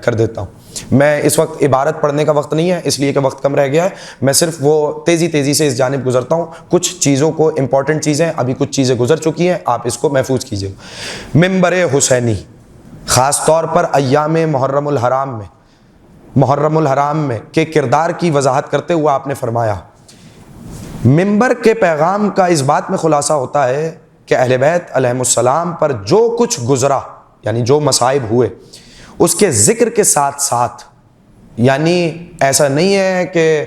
کر دیتا ہوں۔ میں اس وقت عبارت پڑھنے کا وقت نہیں ہے اس لیے کہ وقت کم رہ گیا ہے، میں صرف وہ تیزی سے اس جانب گزرتا ہوں، کچھ چیزوں کو امپورٹنٹ چیزیں، ابھی کچھ چیزیں گزر چکی ہیں، آپ اس کو محفوظ کیجیے۔ منبر حسینی خاص طور پر ایام محرم الحرام میں کے کردار کی وضاحت کرتے ہوئے آپ نے فرمایا، منبر کے پیغام کا اس بات میں خلاصہ ہوتا ہے کہ اہل بیت علیہم السلام پر جو کچھ گزرا، یعنی جو مصائب ہوئے، اس کے ذکر کے ساتھ ساتھ، یعنی ایسا نہیں ہے کہ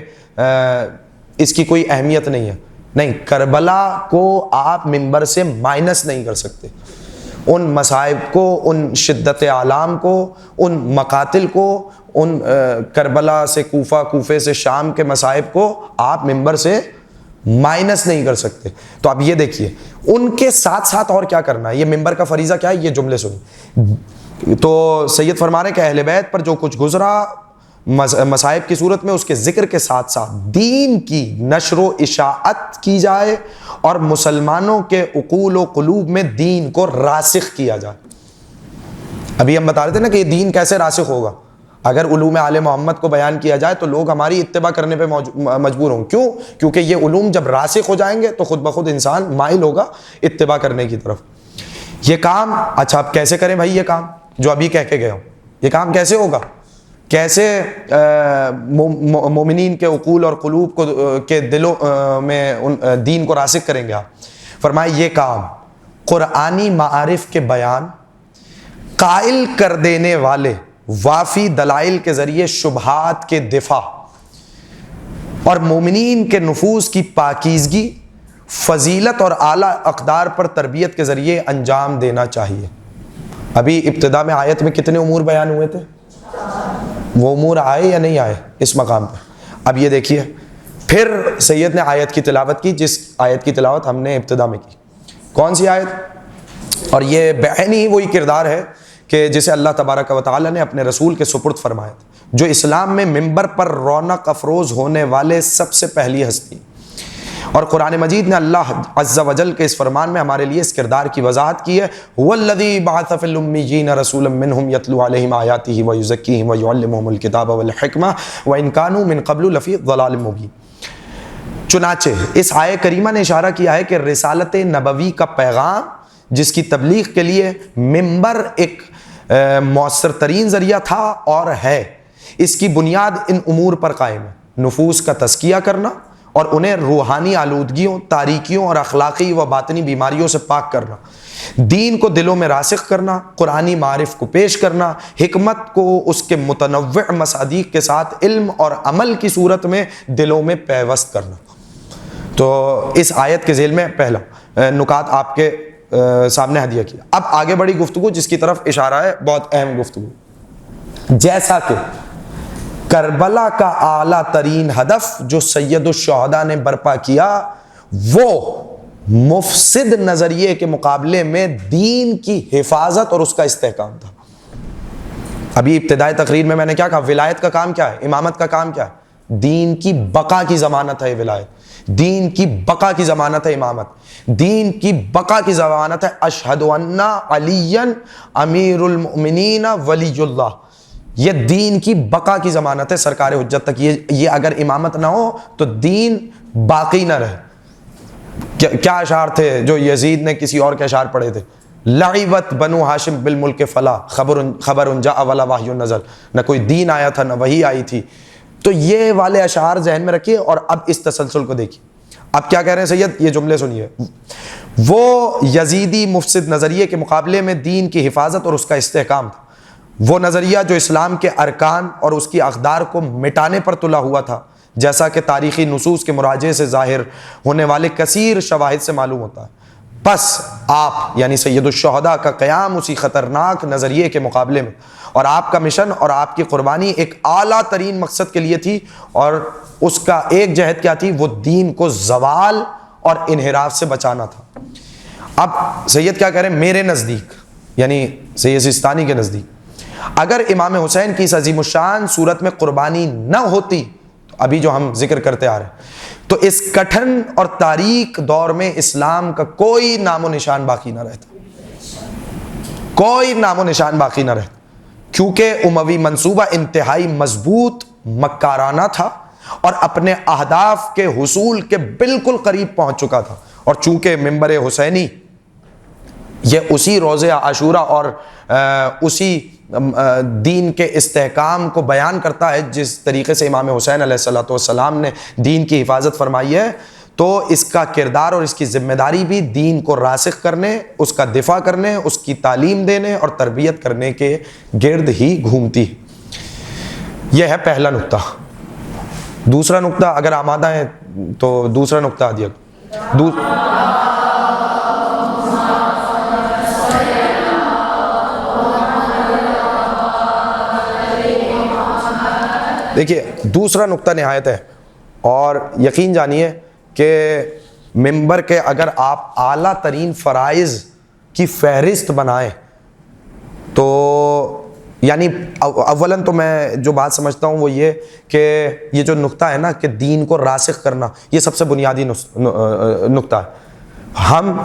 اس کی کوئی اہمیت نہیں ہے، نہیں، کربلا کو آپ منبر سے مائنس نہیں کر سکتے، ان مصائب کو، ان شدت آلام کو، ان مقاتل کو، ان کربلا سے کوفہ، کوفے سے شام کے مصائب کو آپ منبر سے مائنس نہیں کر سکتے۔ تو اب یہ دیکھیے ان کے ساتھ ساتھ اور کیا کرنا ہے، یہ منبر کا فریضہ کیا ہے، یہ جملے سنیں۔ تو سید فرما رہے کہ اہل بیت پر جو کچھ گزرا مصائب کی صورت میں، اس کے ذکر کے ساتھ ساتھ دین کی نشر و اشاعت کی جائے اور مسلمانوں کے عقول و قلوب میں دین کو راسخ کیا جائے۔ ابھی ہم بتا رہے تھے نا کہ یہ دین کیسے راسخ ہوگا، اگر علوم آل محمد کو بیان کیا جائے تو لوگ ہماری اتباع کرنے پہ مجبور ہوں۔ کیوں؟ کیونکہ یہ علوم جب راسخ ہو جائیں گے تو خود بخود انسان مائل ہوگا اتباع کرنے کی طرف۔ یہ کام، اچھا اب کیسے کریں بھائی، یہ کام جو ابھی کہہ کے گیا ہوں، یہ کام کیسے ہوگا، کیسے مومنین کے عقول اور قلوب کو کے دلوں میں دین کو راسخ کریں گے آپ؟ فرمائے یہ کام قرآنی معارف کے بیان، قائل کر دینے والے وافی دلائل کے ذریعے شبہات کے دفاع، اور مومنین کے نفوس کی پاکیزگی، فضیلت اور اعلیٰ اقدار پر تربیت کے ذریعے انجام دینا چاہیے۔ ابھی ابتدا میں آیت میں کتنے امور بیان ہوئے تھے؟ وہ امور آئے یا نہیں آئے اس مقام پر؟ اب یہ دیکھیے، پھر سید نے آیت کی تلاوت کی، جس آیت کی تلاوت ہم نے ابتدا میں کی۔ کون سی آیت؟ اور یہ بعینی ہی وہی کردار ہے کہ جسے اللہ تبارک و تعالی نے اپنے رسول کے سپرد فرمایا تھا، جو اسلام میں ممبر پر رونق افروز ہونے والے سب سے پہلی ہستی۔ اور قرآن مجید نے اللہ عز و جل کے اس فرمان میں ہمارے لیے اس کردار کی وضاحت کی ہے، وَالَّذِي بَعَثَ فِي الْأُمِّيِّينَ رَسُولًا مِّنْهُمْ يَتْلُو عَلَيْهِمْ آيَاتِهِ وَيُزَكِّيهِمْ وَيُعَلِّمُهُمُ الْكِتَابَ وَالْحِكْمَةَ وَإِنْ كَانُوا مِنْ قَبْلُ لَفِي ضَلَالٍ مُّبِينٍ۔ چنانچہ اس آیے کریمہ نے اشارہ کیا ہے کہ رسالت نبوی کا پیغام، جس کی تبلیغ کے لیے ممبر ایک مؤثر ترین ذریعہ تھا اور ہے، اس کی بنیاد ان امور پر قائم ہے: نفوس کا تزکیہ کرنا اور انہیں روحانی آلودگیوں، تاریکیوں اور اخلاقی و باطنی بیماریوں سے پاک کرنا، دین کو دلوں میں راسخ کرنا، قرآنی معارف کو پیش کرنا، حکمت کو اس کے متنوع مصادیق کے ساتھ علم اور عمل کی صورت میں دلوں میں پیوست کرنا۔ تو اس آیت کے ذیل میں پہلا نکات آپ کے سامنے ہدیہ کیا۔ اب آگے بڑی گفتگو جس کی طرف اشارہ ہے، بہت اہم گفتگو، جیسا کہ کربلا کا اعلیٰ ترین ہدف جو سید الشہداء نے برپا کیا وہ مفسد نظریے کے مقابلے میں دین کی حفاظت اور اس کا استحکام تھا۔ ابھی ابتدائی تقریر میں نے کیا کہا؟ ولایت کا کام کیا ہے؟ امامت کا کام کیا ہے؟ دین کی بقا کی ضمانت ہے ولایت، دین کی بقا کی ضمانت ہے امامت، دین کی بقا کی ضمانت ہے اشہد ان علی امیر المؤمنین ولی اللہ۔ یہ دین کی بقا کی ضمانت ہے سرکار حجت تک۔ یہ اگر امامت نہ ہو تو دین باقی نہ رہے۔ کیا اشعار تھے جو یزید نے کسی اور کے اشعار پڑھے تھے؟ لعبت بنو ہاشم بالملک فلا خبر جاء ولا وحی نزل، نہ کوئی دین آیا تھا نہ وحی آئی تھی۔ تو یہ والے اشعار ذہن میں رکھیے اور اب اس تسلسل کو دیکھیے۔ اب کیا کہہ رہے ہیں سید؟ یہ جملے سنیے۔ وہ یزیدی مفسد نظریے کے مقابلے میں دین کی حفاظت اور اس کا استحکام تھا، وہ نظریہ جو اسلام کے ارکان اور اس کی اقدار کو مٹانے پر تلا ہوا تھا، جیسا کہ تاریخی نصوص کے مراجعے سے ظاہر ہونے والے کثیر شواہد سے معلوم ہوتا ہے۔ بس آپ یعنی سید الشہداء کا قیام اسی خطرناک نظریے کے مقابلے میں، اور آپ کا مشن اور آپ کی قربانی ایک اعلیٰ ترین مقصد کے لیے تھی، اور اس کا ایک جہت کیا تھی؟ وہ دین کو زوال اور انحراف سے بچانا تھا۔ اب سید کیا کہہ رہے ہیں؟ میرے نزدیک یعنی سید سیستانی کے نزدیک اگر امام حسین کی اس عظیم الشان صورت میں قربانی نہ ہوتی، تو ابھی جو ہم ذکر کرتے آ رہے ہیں، تو اس کٹھن اور تاریک دور میں اسلام کا کوئی نام و نشان باقی نہ رہتا، کوئی نام و نشان باقی نہ رہتا، کیونکہ اموی منصوبہ انتہائی مضبوط، مکارانہ تھا اور اپنے اہداف کے حصول کے بالکل قریب پہنچ چکا تھا۔ اور چونکہ منبر حسینی یہ اسی روزہ عاشورہ اور اسی دین کے استحکام کو بیان کرتا ہے جس طریقے سے امام حسین علیہ السلام نے دین کی حفاظت فرمائی ہے، تو اس کا کردار اور اس کی ذمہ داری بھی دین کو راسخ کرنے، اس کا دفاع کرنے، اس کی تعلیم دینے اور تربیت کرنے کے گرد ہی گھومتی ہے۔ یہ ہے پہلا نقطہ۔ دوسرا نقطہ اگر آمادہ ہے تو دوسرا نقطہ دیا۔ دیکھیے دوسرا نقطہ نہایت ہے، اور یقین جانیے کہ ممبر کے اگر آپ اعلیٰ ترین فرائض کی فہرست بنائیں تو یعنی اولاً تو میں جو بات سمجھتا ہوں وہ یہ کہ یہ جو نقطہ ہے نا کہ دین کو راسخ کرنا، یہ سب سے بنیادی نقطہ ہے۔ ہم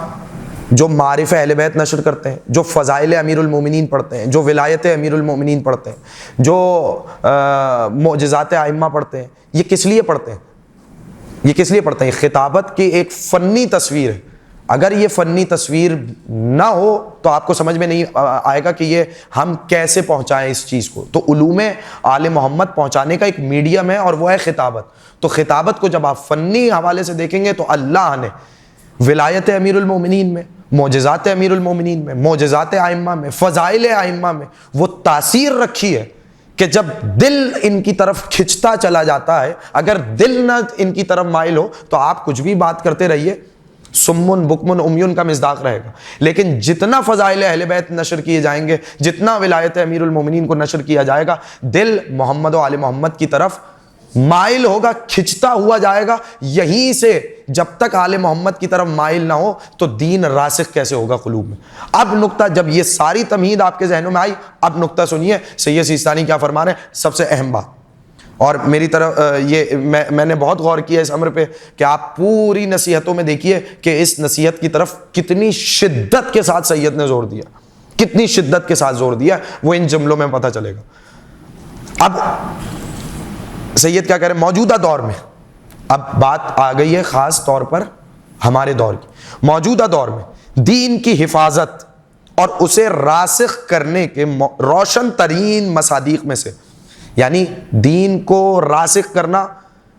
جو معارف اہل بیت نشر کرتے ہیں، جو فضائل امیر المومنین پڑھتے ہیں، جو ولایت امیر المومنین پڑھتے ہیں، جو معجزات ائمہ پڑھتے ہیں، یہ کس لیے پڑھتے ہیں؟ یہ کس لیے پڑھتے ہیں؟ خطابت کی ایک فنی تصویر ہے۔ اگر یہ فنی تصویر نہ ہو تو آپ کو سمجھ میں نہیں آئے گا کہ یہ ہم کیسے پہنچائیں اس چیز کو۔ تو علوم آل محمد پہنچانے کا ایک میڈیم ہے اور وہ ہے خطابت۔ تو خطابت کو جب آپ فنی حوالے سے دیکھیں گے تو اللہ نے ولایت امیر المومنین میں، معجزات امیر المومنین میں، معجزات ائمہ میں، فضائل ائمہ میں وہ تاثیر رکھی ہے کہ جب دل ان کی طرف کھنچتا چلا جاتا ہے، اگر دل نہ ان کی طرف مائل ہو تو آپ کچھ بھی بات کرتے رہیے، سمن بکمن امیون کا مصداق رہے گا. لیکن جتنا فضائل اہل بیت نشر کیے جائیں گے، جتنا ولایت امیر المومنین کو نشر کیا جائے گا، دل محمد و آل محمد کی طرف مائل ہوگا، کھنچتا ہوا جائے گا. یہیں سے جب تک آل محمد کی طرف مائل نہ ہو تو دین راسخ کیسے ہوگا قلوب میں. اب نقطہ، جب یہ ساری تمہید آپ کے ذہنوں میں آئی، اب نقطہ سنیے سید سیستانی کیا فرما رہے ہیں. سب سے اہم بات، اور میری طرف یہ میں نے بہت غور کیا اس امر پہ کہ آپ پوری نصیحتوں میں دیکھیے کہ اس نصیحت کی طرف کتنی شدت کے ساتھ سید نے زور دیا، کتنی شدت کے ساتھ زور دیا، وہ ان جملوں میں پتہ چلے گا. اب سید کیا کہہ رہے ہیں؟ موجودہ دور میں، اب بات آ گئی ہے خاص طور پر ہمارے دور کی، موجودہ دور میں دین کی حفاظت اور اسے راسخ کرنے کے روشن ترین مصادیق میں سے، یعنی دین کو راسخ کرنا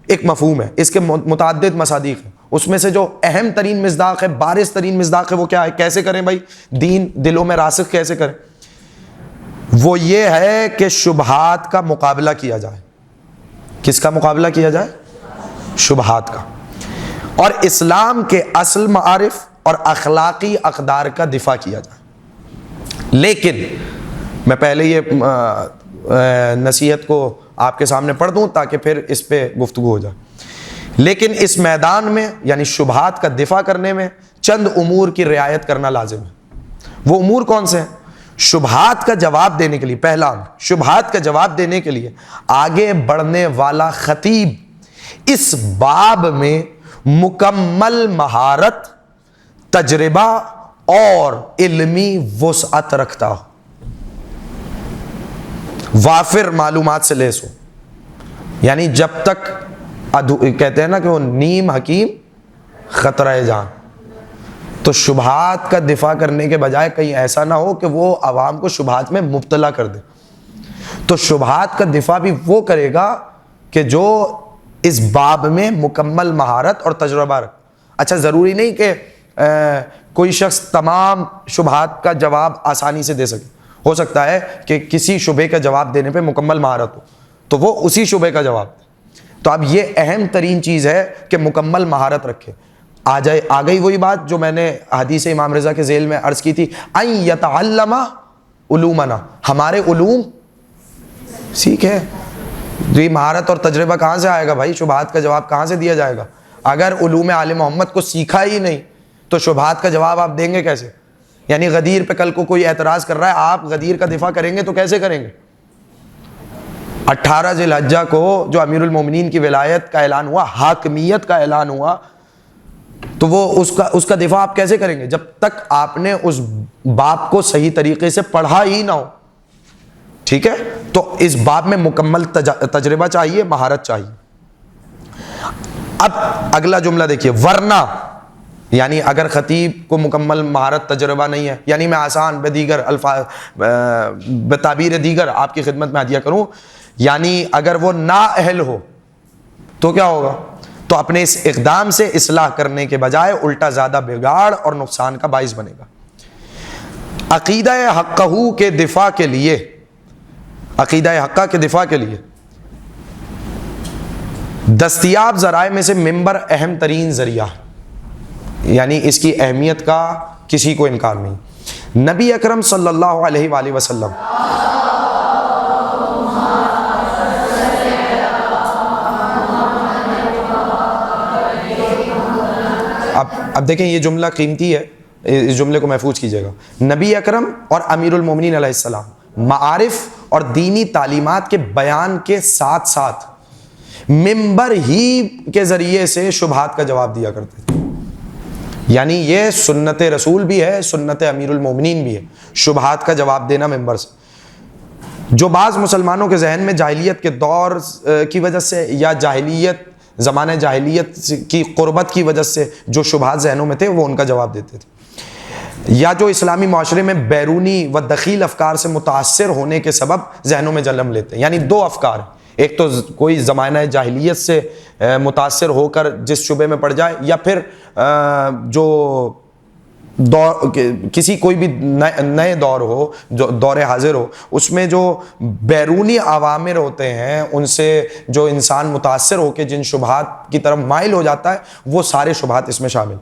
ایک مفہوم ہے، اس کے متعدد مصادیق ہیں، اس میں سے جو اہم ترین مصداق ہے، بارز ترین مصداق ہے، وہ کیا ہے؟ کیسے کریں بھائی دین دلوں میں راسخ کیسے کریں؟ وہ یہ ہے کہ شبہات کا مقابلہ کیا جائے. کس کا مقابلہ کیا جائے؟ شبہات کا. اور اسلام کے اصل معارف اور اخلاقی اقدار کا دفاع کیا جائے. لیکن میں پہلے یہ نصیحت کو آپ کے سامنے پڑھ دوں تاکہ پھر اس پہ گفتگو ہو جائے. لیکن اس میدان میں یعنی شبہات کا دفاع کرنے میں چند امور کی رعایت کرنا لازم ہے. وہ امور کون سے ہیں؟ شبہات کا جواب دینے کے لیے، پہلا شبہات کا جواب دینے کے لیے آگے بڑھنے والا خطیب اس باب میں مکمل مہارت، تجربہ اور علمی وسعت رکھتا ہو، وافر معلومات سے لیس ہو. یعنی جب تک کہتے ہیں نا کہ وہ نیم حکیم خطرہ جان، تو شبہات کا دفاع کرنے کے بجائے کہیں ایسا نہ ہو کہ وہ عوام کو شبہات میں مبتلا کر دے. تو شبہات کا دفاع بھی وہ کرے گا کہ جو اس باب میں مکمل مہارت اور تجربہ رکھ. اچھا ضروری نہیں کہ کوئی شخص تمام شبہات کا جواب آسانی سے دے سکے، ہو سکتا ہے کہ کسی شبہ کا جواب دینے پہ مکمل مہارت ہو تو وہ اسی شبہ کا جواب دے. تو اب یہ اہم ترین چیز ہے کہ مکمل مہارت رکھے. آ گئی وہی بات جو میں نے حدیث امام رضا کے ذیل میں عرض کی تھی، ان یتعلم علومنا، ہمارے علوم سیکھے. یہ مہارت اور تجربہ کہاں سے آئے گا بھائی؟ شبہات کا جواب کہاں سے دیا جائے گا؟ اگر علوم آل محمد کو سیکھا ہی نہیں تو شبہات کا جواب آپ دیں گے کیسے؟ یعنی غدیر پہ کل کو کوئی اعتراض کر رہا ہے، آپ غدیر کا دفاع کریں گے تو کیسے کریں گے؟ 18 ذی الحجہ کو جو امیر المومنین کی ولایت کا اعلان ہوا، حاکمیت کا اعلان ہوا، تو وہ اس کا دفاع آپ کیسے کریں گے جب تک آپ نے اس باب کو صحیح طریقے سے پڑھا ہی نہ ہو؟ ٹھیک ہے، تو اس باب میں مکمل تجربہ چاہیے، مہارت چاہیے. اب اگلا جملہ دیکھیے، ورنہ یعنی اگر خطیب کو مکمل مہارت تجربہ نہیں ہے، یعنی میں آسان بدیگر الفاظ بتعبیر دیگر آپ کی خدمت میں عطیہ کروں، یعنی اگر وہ نااہل ہو تو کیا ہوگا؟ تو اپنے اس اقدام سے اصلاح کرنے کے بجائے الٹا زیادہ بگاڑ اور نقصان کا باعث بنے گا. عقیدہ حقہ کے دفاع کے لیے، عقیدہ حقہ کے دفاع کے لیے دستیاب ذرائع میں سے منبر اہم ترین ذریعہ ہے، یعنی اس کی اہمیت کا کسی کو انکار نہیں. نبی اکرم صلی اللہ علیہ وآلہ وسلم اب دیکھیں یہ جملہ قیمتی ہے، اس جملے کو محفوظ کیجئے گا. نبی اکرم اور امیر المومنین علیہ السلام معارف اور دینی تعلیمات کے بیان کے ساتھ ساتھ منبر ہی کے ذریعے سے شبہات کا جواب دیا کرتے تھے. یعنی یہ سنت رسول بھی ہے، سنت امیر المومنین بھی ہے، شبہات کا جواب دینا منبر سے. جو بعض مسلمانوں کے ذہن میں جاہلیت کے دور کی وجہ سے یا جاہلیت زمانہ جاہلیت کی قربت کی وجہ سے جو شبہات ذہنوں میں تھے وہ ان کا جواب دیتے تھے، یا جو اسلامی معاشرے میں بیرونی و دخیل افکار سے متاثر ہونے کے سبب ذہنوں میں جنم لیتے ہیں. یعنی دو افکار، ایک تو کوئی زمانہ جاہلیت سے متاثر ہو کر جس شبے میں پڑ جائے، یا پھر جو دور کسی کوئی بھی نئے دور ہو، جو دور حاضر ہو، اس میں جو بیرونی عوامر ہوتے ہیں ان سے جو انسان متاثر ہو کے جن شبہات کی طرف مائل ہو جاتا ہے، وہ سارے شبہات اس میں شامل۔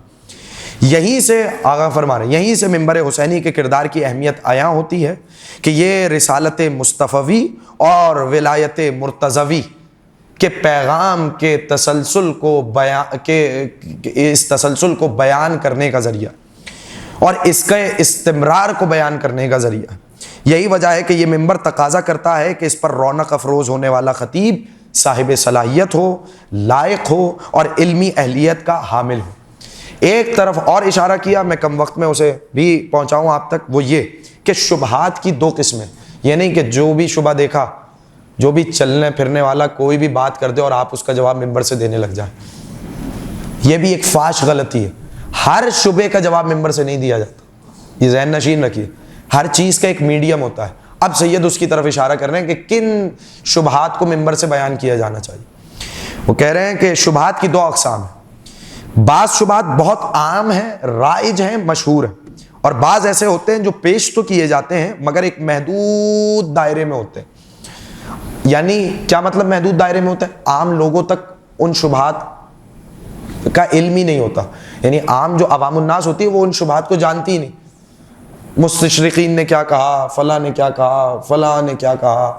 یہیں سے آغا فرما رہے ہیں، یہیں سے منبر حسینی کے کردار کی اہمیت عیاں ہوتی ہے کہ یہ رسالت مصطفوی اور ولایت مرتضوی کے پیغام کے تسلسل کو اس تسلسل کو بیان کرنے کا ذریعہ اور اس کے استمرار کو بیان کرنے کا ذریعہ۔ یہی وجہ ہے کہ یہ منبر تقاضا کرتا ہے کہ اس پر رونق افروز ہونے والا خطیب صاحب صلاحیت ہو، لائق ہو اور علمی اہلیت کا حامل ہو۔ ایک طرف اور اشارہ کیا، میں کم وقت میں اسے بھی پہنچاؤں آپ تک، وہ یہ کہ شبہات کی دو قسمیں، یہ نہیں کہ جو بھی شبہ دیکھا، جو بھی چلنے پھرنے والا کوئی بھی بات کر دے اور آپ اس کا جواب منبر سے دینے لگ جائیں، یہ بھی ایک فاش غلطی ہے۔ ہر شبے کا جواب منبر سے نہیں دیا جاتا، یہ ذہن نشین رکھیے، ہر چیز کا ایک میڈیم ہوتا ہے۔ اب سید اس کی طرف اشارہ کر رہے ہیں کہ کن شبہات کو منبر سے بیان کیا جانا چاہیے۔ وہ کہہ رہے ہیں کہ شبہات کی دو اقسام ہیں، بعض شبہات بہت عام ہیں، رائج ہیں، مشہور ہیں، اور بعض ایسے ہوتے ہیں جو پیش تو کیے جاتے ہیں مگر ایک محدود دائرے میں ہوتے ہیں۔ یعنی کیا مطلب محدود دائرے میں ہوتا ہے؟ عام لوگوں تک ان شبہات کا علم ہی نہیں ہوتا، یعنی عام جو عوام الناس ہوتی ہے وہ ان شبہات کو جانتی ہی نہیں۔ مستشرقین نے کیا کہا، فلاں نے کیا کہا، فلاں نے کیا کہا،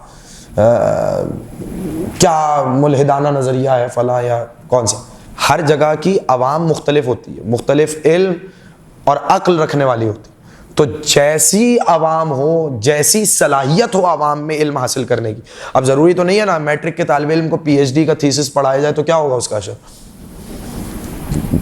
کیا ملحدانہ نظریہ ہے فلاں یا کون سا۔ ہر جگہ کی عوام مختلف ہوتی ہے، مختلف علم اور عقل رکھنے والی ہوتی ہے، تو جیسی عوام ہو، جیسی صلاحیت ہو عوام میں علم حاصل کرنے کی۔ اب ضروری تو نہیں ہے نا میٹرک کے طالب علم کو پی ایچ ڈی کا تھیسس پڑھایا جائے تو کیا ہوگا اس کا اثر؟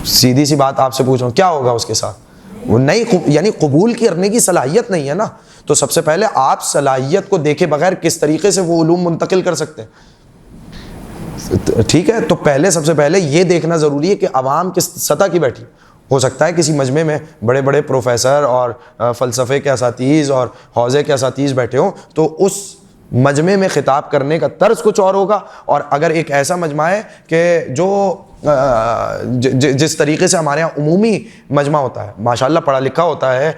سیدھی سی بات آپ سے پوچھ رہا ہوں، کیا ہوگا اس کے ساتھ؟ وہ نہیں، یعنی قبول کرنے کی صلاحیت نہیں ہے نا۔ تو سب سے پہلے آپ صلاحیت کو دیکھے بغیر کس طریقے سے وہ علوم منتقل کر سکتے ہیں؟ ٹھیک ہے، تو پہلے سب سے پہلے یہ دیکھنا ضروری ہے کہ عوام کس سطح کی بیٹھی۔ ہو سکتا ہے کسی مجمع میں بڑے بڑے پروفیسر اور فلسفے کے اساتذہ اور حوزے کے اساتذہ بیٹھے ہوں، تو اس مجمع میں خطاب کرنے کا طرز کچھ اور ہوگا، اور اگر ایک ایسا مجمع ہے کہ جو جس طریقے سے ہمارے یہاں عمومی مجمع ہوتا ہے، ماشاءاللہ پڑھا لکھا ہوتا ہے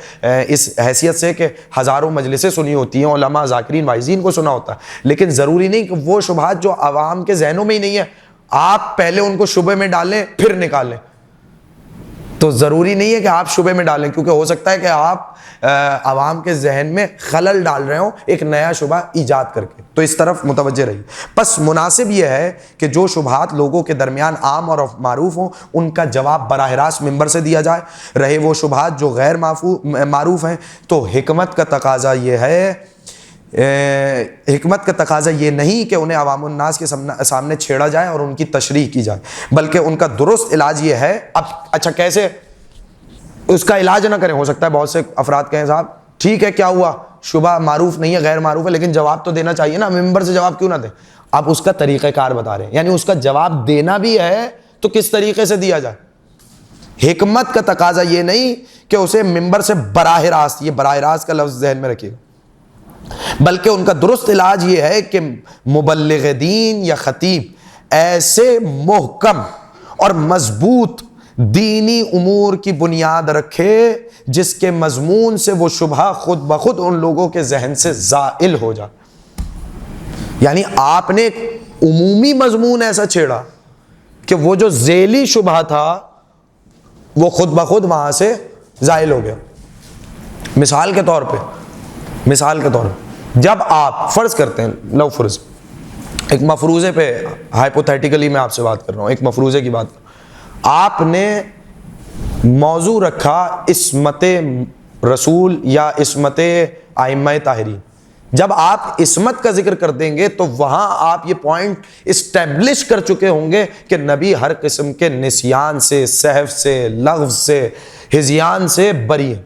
اس حیثیت سے کہ ہزاروں مجلسیں سنی ہوتی ہیں، علماء ذاکرین واعظین کو سنا ہوتا ہے، لیکن ضروری نہیں کہ وہ شبہات جو عوام کے ذہنوں میں ہی نہیں ہے آپ پہلے ان کو شبے میں ڈالیں پھر نکالیں۔ تو ضروری نہیں ہے کہ آپ شبے میں ڈالیں، کیونکہ ہو سکتا ہے کہ آپ عوام کے ذہن میں خلل ڈال رہے ہوں ایک نیا شبہ ایجاد کر کے، تو اس طرف متوجہ رہیے۔ پس مناسب یہ ہے کہ جو شبہات لوگوں کے درمیان عام اور معروف ہوں ان کا جواب براہ راست منبر سے دیا جائے۔ رہے وہ شبہات جو غیر معروف ہیں تو حکمت کا تقاضا یہ نہیں کہ انہیں عوام الناس کے سامنے چھیڑا جائے اور ان کی تشریح کی جائے، بلکہ ان کا درست علاج یہ ہے۔ اب اچھا کیسے اس کا علاج نہ کریں؟ ہو سکتا ہے بہت سے افراد کہیں صاحب ٹھیک ہے کیا ہوا، شبہ معروف نہیں ہے، غیر معروف ہے، لیکن جواب تو دینا چاہیے نا، ممبر سے جواب کیوں نہ دیں؟ اب اس کا طریقہ کار بتا رہے ہیں، یعنی اس کا جواب دینا بھی ہے تو کس طریقے سے دیا جائے۔ حکمت کا تقاضا یہ نہیں کہ اسے ممبر سے براہ راست، یہ براہ راست کا لفظ ذہن میں رکھیے، بلکہ ان کا درست علاج یہ ہے کہ مبلغ دین یا خطیب ایسے محکم اور مضبوط دینی امور کی بنیاد رکھے جس کے مضمون سے وہ شبہ خود بخود ان لوگوں کے ذہن سے زائل ہو جائے۔ یعنی آپ نے ایک عمومی مضمون ایسا چھیڑا کہ وہ جو ذیلی شبہ تھا وہ خود بخود وہاں سے زائل ہو گیا۔ مثال کے طور پہ جب آپ فرض کرتے ہیں، لو فرض ایک مفروضے پہ ہائپوتھیٹیکلی میں آپ سے بات کر رہا ہوں، ایک مفروضے کی بات کر رہا ہوں، آپ نے موضوع رکھا عصمت رسول یا عصمت ائمہ طاہرین۔ جب آپ عصمت کا ذکر کر دیں گے تو وہاں آپ یہ پوائنٹ اسٹیبلش کر چکے ہوں گے کہ نبی ہر قسم کے نسیان سے، سہو سے، لغو سے، ہذیان سے بری ہے۔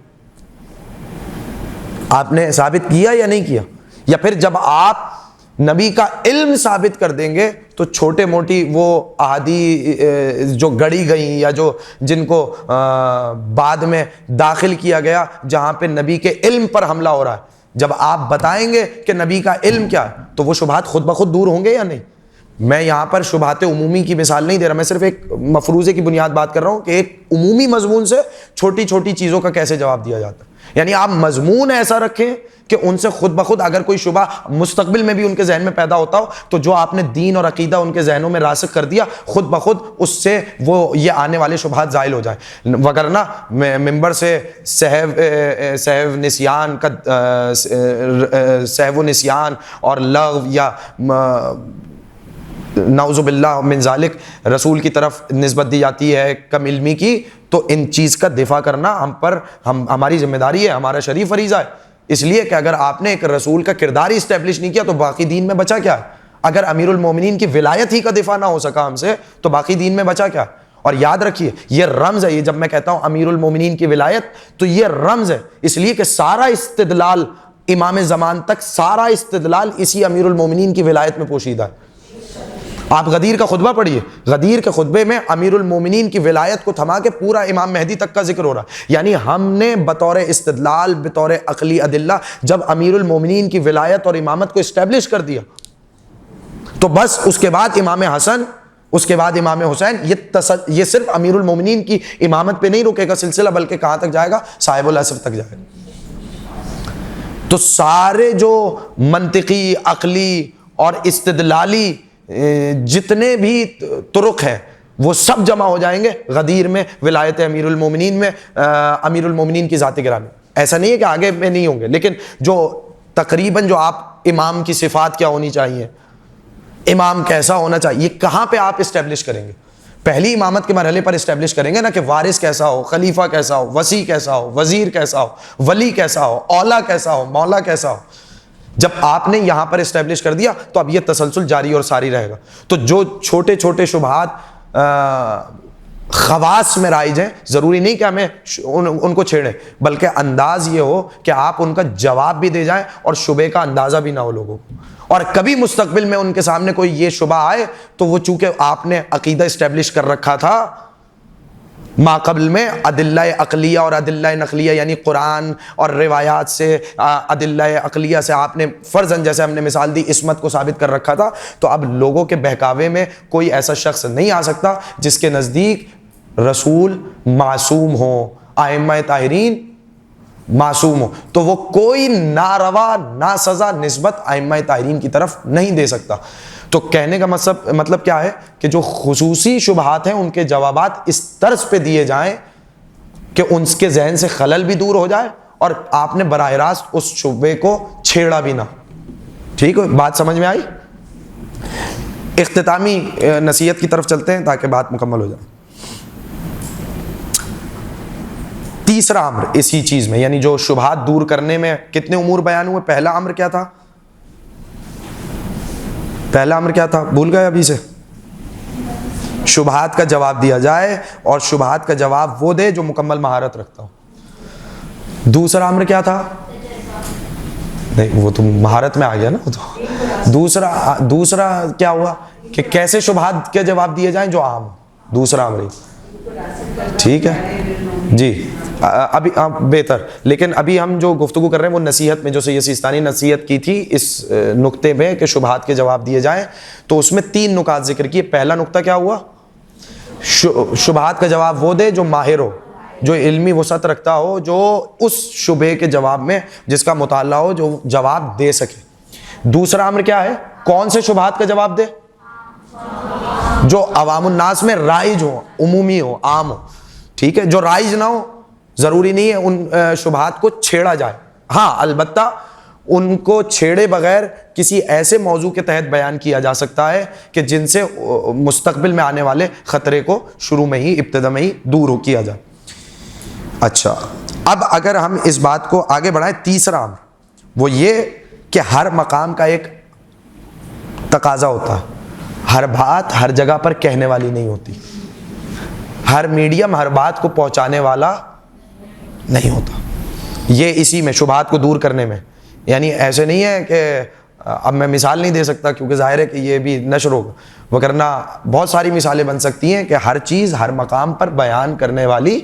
آپ نے ثابت کیا یا نہیں کیا؟ یا پھر جب آپ نبی کا علم ثابت کر دیں گے تو چھوٹے موٹی وہ احادیث جو گڑی گئیں یا جو جن کو بعد میں داخل کیا گیا جہاں پہ نبی کے علم پر حملہ ہو رہا ہے، جب آپ بتائیں گے کہ نبی کا علم کیا ہے تو وہ شبہات خود بخود دور ہوں گے یا نہیں؟ میں یہاں پر شبہات عمومی کی مثال نہیں دے رہا، میں صرف ایک مفروضے کی بنیاد بات کر رہا ہوں کہ ایک عمومی مضمون سے چھوٹی چھوٹی چیزوں کا کیسے جواب دیا جاتا ہے. یعنی آپ مضمون ایسا رکھیں کہ ان سے خود بخود اگر کوئی شبہ مستقبل میں بھی ان کے ذہن میں پیدا ہوتا ہو تو جو آپ نے دین اور عقیدہ ان کے ذہنوں میں راسخ کر دیا خود بخود اس سے وہ یہ آنے والے شبہات زائل ہو جائیں. وگرنہ ممبر سے سہو نسیان کا سہو و نسیان اور لغو یا نعوذ باللہ من ذالک رسول کی طرف نسبت دی جاتی ہے کم علمی کی، تو ان چیز کا دفاع کرنا ہماری ذمہ داری ہے، ہمارا شریف فریضہ ہے. اس لیے کہ اگر آپ نے ایک رسول کا کردار ہی اسٹیبلش نہیں کیا تو باقی دین میں بچا کیا ہے؟ اگر امیر المومنین کی ولایت ہی کا دفاع نہ ہو سکا ہم سے تو باقی دین میں بچا کیا ہے؟ اور یاد رکھیے یہ رمز ہے، یہ جب میں کہتا ہوں امیر المومنین کی ولایت تو یہ رمز ہے، اس لیے کہ سارا استدلال امام زمان تک سارا استدلال اسی امیر المومنین کی ولایت میں پوشیدہ ہے. آپ غدیر کا خطبہ پڑھیے، غدیر کے خطبے میں امیر المومنین کی ولایت کو تھما کے پورا امام مہدی تک کا ذکر ہو رہا ہے. یعنی ہم نے بطور استدلال بطور عقلی ادلہ جب امیر المومنین کی ولایت اور امامت کو اسٹیبلش کر دیا تو بس اس کے بعد امام حسن، اس کے بعد امام حسین، یہ صرف امیر المومنین کی امامت پہ نہیں رکے گا سلسلہ، بلکہ کہاں تک جائے گا؟ صاحب العصر تک جائے گا. تو سارے جو منطقی عقلی اور استدلالی جتنے بھی طرق ہیں وہ سب جمع ہو جائیں گے غدیر میں، ولایت امیر المومنین میں، امیر المومنین کی ذات گرامی. ایسا نہیں ہے کہ آگے میں نہیں ہوں گے، لیکن جو تقریباً جو آپ امام کی صفات کیا ہونی چاہیے، امام کیسا ہونا چاہیے، یہ کہاں پہ آپ اسٹیبلش کریں گے؟ پہلی امامت کے مرحلے پر اسٹیبلش کریں گے نا کہ وارث کیسا ہو، خلیفہ کیسا ہو، وصی کیسا ہو، وزیر کیسا ہو، ولی کیسا ہو، اولا کیسا ہو، مولا کیسا ہو. جب آپ نے یہاں پر اسٹیبلش کر دیا تو اب یہ تسلسل جاری اور ساری رہے گا. تو جو چھوٹے چھوٹے شبہات خواص میں رائج ہیں، ضروری نہیں کہ ہمیں ان کو چھیڑیں، بلکہ انداز یہ ہو کہ آپ ان کا جواب بھی دے جائیں اور شبہ کا اندازہ بھی نہ ہو لوگوں کو. اور کبھی مستقبل میں ان کے سامنے کوئی یہ شبہ آئے تو وہ چونکہ آپ نے عقیدہ اسٹیبلش کر رکھا تھا ما قبل میں ادلہ عقلیہ اور ادلہ نقلیہ، یعنی قرآن اور روایات سے، ادلہ عقلیہ سے آپ نے فرضاً جیسے ہم نے مثال دی عصمت کو ثابت کر رکھا تھا، تو اب لوگوں کے بہکاوے میں کوئی ایسا شخص نہیں آ سکتا جس کے نزدیک رسول معصوم ہوں، ائمہ طاہرین معصوم ہو، تو وہ کوئی ناروا ناسزا نسبت ائمہ طاہرین کی طرف نہیں دے سکتا. تو کہنے کا مطلب کیا ہے کہ جو خصوصی شبہات ہیں ان کے جوابات اس طرز پہ دیے جائیں کہ ان کے ذہن سے خلل بھی دور ہو جائے اور آپ نے براہ راست اس شبے کو چھیڑا بھی نہ. ٹھیک ہے، بات سمجھ میں آئی؟ اختتامی نصیحت کی طرف چلتے ہیں تاکہ بات مکمل ہو جائے. تیسرا امر اسی چیز میں، یعنی جو شبہات دور کرنے میں کتنے امور بیان ہوئے. پہلا امر کیا تھا؟ پہلا امر کیا تھا؟ بھول گئے ابھی سے؟ شبہات کا جواب دیا جائے اور شبہات کا جواب وہ دے جو مکمل مہارت رکھتا ہو. دوسرا امر کیا تھا؟ نہیں وہ تو مہارت میں آ گیا نا. وہ تو دوسرا کیا ہوا کہ کیسے شبہات کے جواب دیے جائیں جو عام. دوسرا امر ٹھیک ہے جی. ابھی بہتر، لیکن ابھی ہم جو گفتگو کر رہے ہیں وہ نصیحت میں، جو سید سیستانی نصیحت کی تھی اس نقطے میں کہ شبہات کے جواب دیے جائیں، تو اس میں 3 نکات ذکر کیے. پہلا نقطہ کیا ہوا؟ شبہات کا جواب وہ دے جو ماہر ہو، جو علمی وسعت رکھتا ہو، جو اس شبہے کے جواب میں جس کا مطالعہ ہو، جو جواب دے سکے. دوسرا امر کیا ہے؟ کون سے شبہات کا جواب دے؟ جو عوام الناس میں رائج ہو، عمومی ہو، عام ہو. ٹھیک ہے، جو رائج نہ ہو ضروری نہیں ہے ان شبہات کو چھیڑا جائے. ہاں البتہ ان کو چھیڑے بغیر کسی ایسے موضوع کے تحت بیان کیا جا سکتا ہے کہ جن سے مستقبل میں آنے والے خطرے کو شروع میں ہی، ابتدا میں ہی دور کیا جائے. اچھا، اب اگر ہم اس بات کو آگے بڑھائیں، تیسرا امر وہ یہ کہ ہر مقام کا ایک تقاضا ہوتا ہے. ہر بات ہر جگہ پر کہنے والی نہیں ہوتی. ہر میڈیم ہر بات کو پہنچانے والا نہیں ہوتا. یہ اسی میں شبہات کو دور کرنے میں، یعنی ایسے نہیں ہے کہ اب میں مثال نہیں دے سکتا کیونکہ ظاہر ہے کہ یہ بھی نشر ہوگا، وگرنہ بہت ساری مثالیں بن سکتی ہیں کہ ہر چیز ہر مقام پر بیان کرنے والی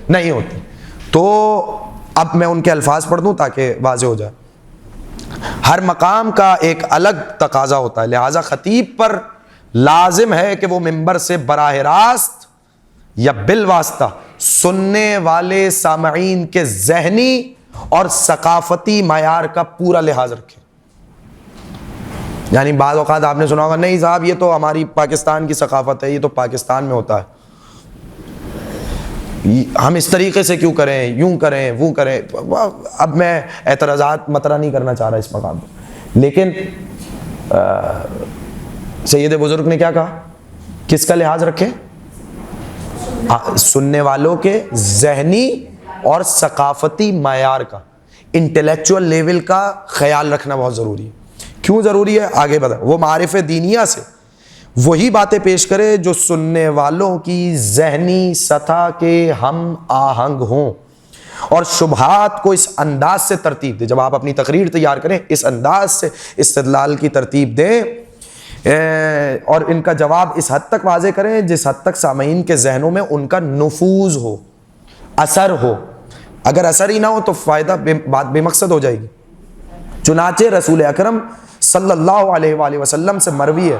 نہیں ہوتی. تو اب میں ان کے الفاظ پڑھ دوں تاکہ واضح ہو جائے. ہر مقام کا ایک الگ تقاضا ہوتا ہے، لہٰذا خطیب پر لازم ہے کہ وہ ممبر سے براہ راست یا بالواسطہ سننے والے سامعین کے ذہنی اور ثقافتی معیار کا پورا لحاظ رکھے. یعنی بعض اوقات آپ نے سنا ہوگا نہیں صاحب یہ تو ہماری پاکستان کی ثقافت ہے, یہ تو پاکستان میں ہوتا ہے, ہم اس طریقے سے کیوں کریں, یوں کریں, وہ کریں. اب میں اعتراضات مطرح نہیں کرنا چاہ رہا اس مقام پہ, لیکن سید بزرگ نے کیا کہا, کس کا لحاظ رکھیں؟ سننے والوں کے ذہنی اور ثقافتی معیار کا, انٹلیکچوئل لیول کا خیال رکھنا بہت ضروری ہے. کیوں ضروری ہے آگے بتا. وہ معارف دینیہ سے وہی باتیں پیش کرے جو سننے والوں کی ذہنی سطح کے ہم آہنگ ہوں, اور شبہات کو اس انداز سے ترتیب دے. جب آپ اپنی تقریر تیار کریں اس انداز سے استدلال کی ترتیب دیں اور ان کا جواب اس حد تک واضح کریں جس حد تک سامعین کے ذہنوں میں ان کا نفوذ ہو, اثر ہو. اگر اثر ہی نہ ہو تو فائدہ بات بے مقصد ہو جائے گی. چنانچہ رسول اکرم صلی اللہ علیہ وآلہ وسلم سے مروی ہے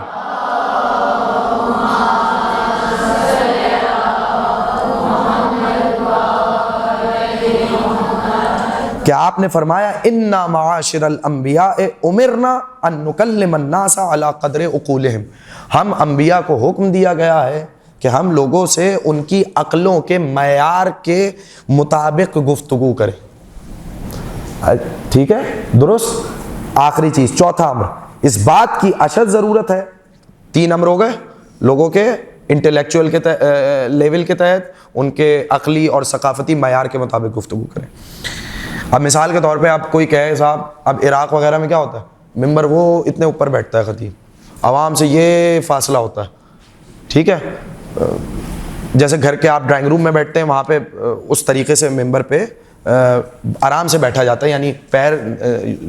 کہ آپ نے فرمایا انا معاشر الانبیاء امرنا ان نکلم الناس علی قدر عقولہم. ہم انبیاء کو حکم دیا گیا ہے کہ ہم لوگوں سے ان کی عقلوں کے معیار کے مطابق گفتگو کریں. ٹھیک ہے, درست. آخری چیز, چوتھا امر, اس بات کی اشد ضرورت ہے. 3 امر ہو گئے لوگوں کے انٹلیکچوئل کے لیول کے تحت ان کے عقلی اور ثقافتی معیار کے مطابق گفتگو کریں. اب مثال کے طور پہ آپ کوئی کہے صاحب, اب عراق وغیرہ میں کیا ہوتا ہے, ممبر وہ اتنے اوپر بیٹھتا ہے خطیب, عوام سے یہ فاصلہ ہوتا ہے. ٹھیک ہے, جیسے گھر کے آپ ڈرائنگ روم میں بیٹھتے ہیں وہاں پہ اس طریقے سے ممبر پہ آرام سے بیٹھا جاتا ہے, یعنی پیر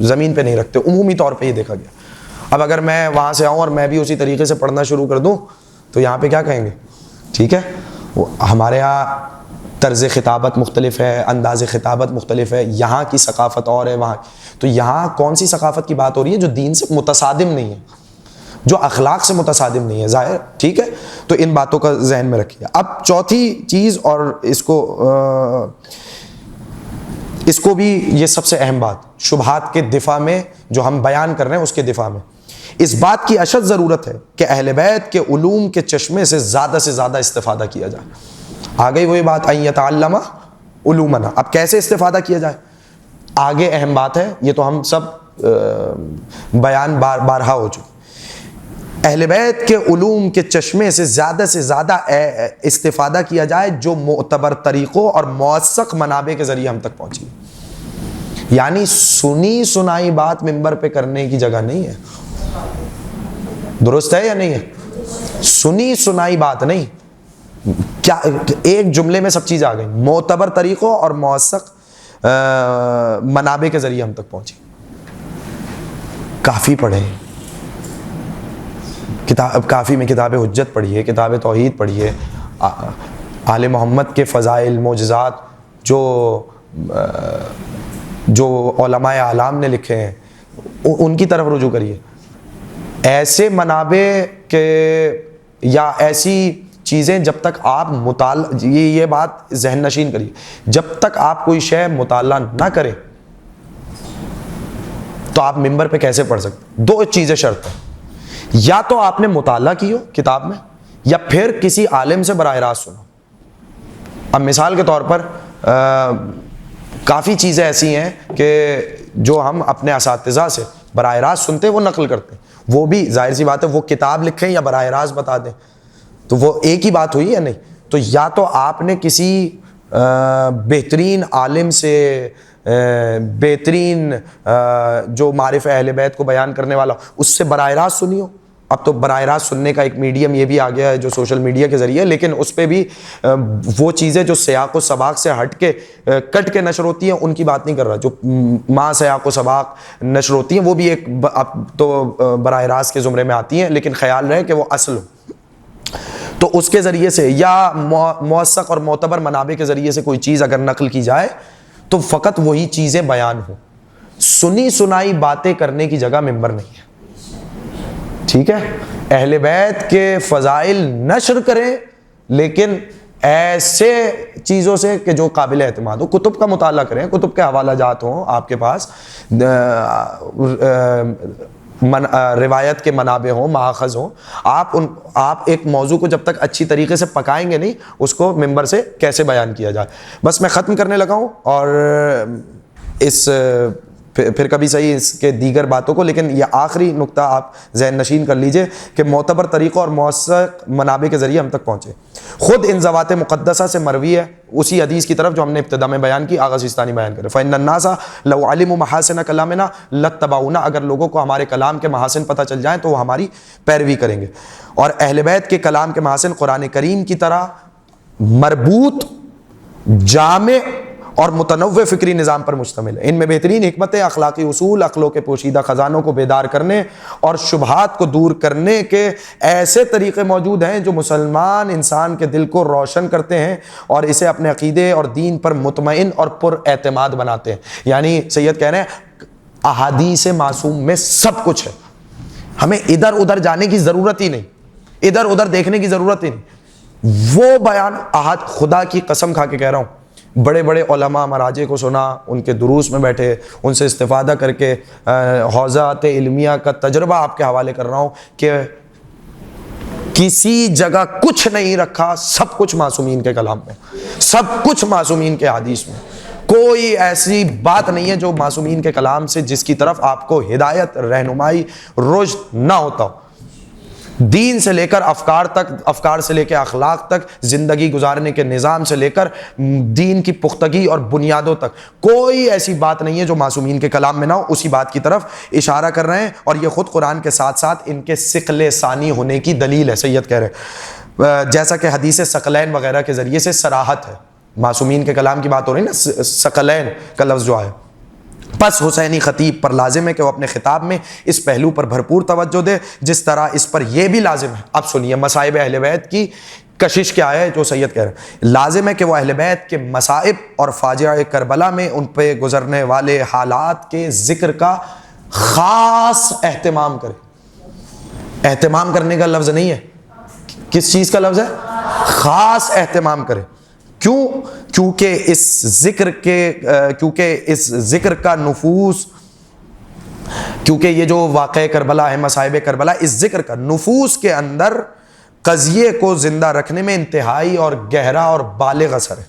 زمین پہ نہیں رکھتے, عمومی طور پہ یہ دیکھا گیا. اب اگر میں وہاں سے آؤں اور میں بھی اسی طریقے سے پڑھنا شروع کر دوں تو یہاں پہ کیا کہیں گے. ٹھیک ہے, ہمارے یہاں طرز خطابت مختلف ہے, انداز خطابت مختلف ہے, یہاں کی ثقافت اور ہے وہاں. تو یہاں کون سی ثقافت کی بات ہو رہی ہے جو دین سے متصادم نہیں ہے, جو اخلاق سے متصادم نہیں ہے, ظاہر. ٹھیک ہے, تو ان باتوں کا ذہن میں رکھیے. اب چوتھی چیز, اور اس کو بھی یہ سب سے اہم بات, شبہات کے دفاع میں جو ہم بیان کر رہے ہیں اس کے دفاع میں اس بات کی اشد ضرورت ہے کہ اہل بیت کے علوم کے چشمے سے زیادہ استفادہ کیا جائے. آ گئی وہی بات, ان یتعلم علومنا. اب کیسے استفادہ کیا جائے آگے اہم بات ہے, یہ تو ہم سب بیان بارہا ہو چکے. اہل بیت کے علوم کے چشمے سے زیادہ استفادہ کیا جائے جو معتبر طریقوں اور موثق منابع کے ذریعے ہم تک پہنچی. یعنی سنی سنائی بات ممبر پہ کرنے کی جگہ نہیں ہے. درست ہے یا نہیں ہے؟ سنی سنائی بات نہیں, کیا ایک جملے میں سب چیز آ گئی, معتبر طریقوں اور موثق منابع کے ذریعے ہم تک پہنچی. کافی پڑھیں, کافی میں کتاب حجت پڑھیے, کتاب توحید پڑھیے, آل محمد کے فضائل معجزات جو علماء اعلام نے لکھے ہیں ان کی طرف رجوع کریے. ایسے منابع کے یا ایسی چیزیں جب تک آپ مطالعہ, یہ بات ذہن نشین کریے, جب تک آپ کوئی شے مطالعہ نہ کریں تو آپ ممبر پہ کیسے پڑھ سکتے؟ 2 چیزیں شرط ہیں, یا تو آپ نے مطالعہ کی ہو کتاب میں, یا پھر کسی عالم سے براہ راست سنا. اب مثال کے طور پر کافی چیزیں ایسی ہیں کہ جو ہم اپنے اساتذہ سے براہ راست سنتے ہیں, وہ نقل کرتے ہیں, وہ بھی ظاہر سی بات ہے وہ کتاب لکھیں یا براہ راست بتا دیں تو وہ ایک ہی بات ہوئی یا نہیں. تو یا تو آپ نے کسی بہترین عالم سے, بہترین جو معارف اہل بیت کو بیان کرنے والا, اس سے براہ راست سنی ہو. اب تو براہ راست سننے کا ایک میڈیم یہ بھی آ گیا ہے جو سوشل میڈیا کے ذریعے, لیکن اس پہ بھی وہ چیزیں جو سیاق و سباق سے ہٹ کے کٹ کے نشر ہوتی ہیں ان کی بات نہیں کر رہا. جو ماں سیاق و سباق نشر ہوتی ہیں وہ بھی ایک اب تو براہ راست کے زمرے میں آتی ہیں, لیکن خیال رہے کہ وہ اصل ہو. تو اس کے ذریعے سے یا موثق اور معتبر منابع کے ذریعے سے کوئی چیز اگر نقل کی جائے تو فقط وہی چیزیں بیان ہوں. سنی سنائی باتیں کرنے کی جگہ ممبر نہیں ہے. ٹھیک ہے, اہل بیت کے فضائل نشر کریں لیکن ایسے چیزوں سے کہ جو قابل اعتماد ہو. کتب کا مطالعہ کریں, کتب کے حوالہ جات ہوں آپ کے پاس, روایت کے منابع ہوں, ماخذ ہوں. آپ ایک موضوع کو جب تک اچھی طریقے سے پکائیں گے نہیں, اس کو ممبر سے کیسے بیان کیا جائے. بس میں ختم کرنے لگا ہوں, اور اس پھر کبھی صحیح اس کے دیگر باتوں کو, لیکن یہ آخری نقطہ آپ ذہن نشین کر لیجئے کہ معتبر طریقوں اور موثق منابع کے ذریعے ہم تک پہنچے. خود ان ذوات مقدسہ سے مروی ہے اسی حدیث کی طرف جو ہم نے ابتدا میں بیان کی, آغا سیستانی بیان کرے, فَإِنَّ النَّاسَ لَوْ عَلِمُوا مَحَاسِنَ كَلَامِنَا لَاتَّبَعُونَا, اگر لوگوں کو ہمارے کلام کے محاسن پتہ چل جائیں تو وہ ہماری پیروی کریں گے. اور اہل بیت کے کلام کے محاسن قرآن کریم کی طرح مربوط, جامع اور متنوع فکری نظام پر مشتمل ہے. ان میں بہترین حکمتیں, اخلاقی اصول, عقلوں کے پوشیدہ خزانوں کو بیدار کرنے اور شبہات کو دور کرنے کے ایسے طریقے موجود ہیں جو مسلمان انسان کے دل کو روشن کرتے ہیں اور اسے اپنے عقیدے اور دین پر مطمئن اور پر اعتماد بناتے ہیں. یعنی سید کہہ رہے ہیں احادیث معصوم میں سب کچھ ہے, ہمیں ادھر ادھر جانے کی ضرورت ہی نہیں, ادھر ادھر دیکھنے کی ضرورت ہی نہیں. وہ بیان خدا کی قسم کھا کے کہہ رہا ہوں, بڑے بڑے علماء مراجع کو سنا, ان کے دروس میں بیٹھے, ان سے استفادہ کر کے حوزات علمیہ کا تجربہ آپ کے حوالے کر رہا ہوں کہ کسی جگہ کچھ نہیں رکھا, سب کچھ معصومین کے کلام میں, سب کچھ معصومین کے حدیث میں. کوئی ایسی بات نہیں ہے جو معصومین کے کلام سے جس کی طرف آپ کو ہدایت, رہنمائی, رشد نہ ہوتا ہو. دین سے لے کر افکار تک, افکار سے لے کے اخلاق تک, زندگی گزارنے کے نظام سے لے کر دین کی پختگی اور بنیادوں تک, کوئی ایسی بات نہیں ہے جو معصومین کے کلام میں نہ ہو. اسی بات کی طرف اشارہ کر رہے ہیں, اور یہ خود قرآن کے ساتھ ساتھ ان کے ثقل ثانی ہونے کی دلیل ہے. سید کہہ رہے ہیں جیسا کہ حدیث ثقلین وغیرہ کے ذریعے سے صراحت ہے, معصومین کے کلام کی بات ہو رہی نا, ثقلین کا لفظ جو ہے. پس حسینی خطیب پر لازم ہے کہ وہ اپنے خطاب میں اس پہلو پر بھرپور توجہ دے, جس طرح اس پر یہ بھی لازم ہے. اب سنیے مصائب اہل بیت کی کشش کیا ہے جو سید کہہ رہے ہیں. لازم ہے کہ وہ اہل بیت کے مصائب اور فاجعہ کربلا میں ان پہ گزرنے والے حالات کے ذکر کا خاص اہتمام کرے. اہتمام کرنے کا لفظ نہیں ہے, کس چیز کا لفظ ہے؟ خاص اہتمام کرے. کیوں؟ کیونکہ اس ذکر کا نفوس, کیونکہ یہ جو واقعہ کربلا ہے, مصائب کربلا, اس ذکر کا نفوس کے اندر قضیے کو زندہ رکھنے میں انتہائی اور گہرا اور بالغ اثر ہے.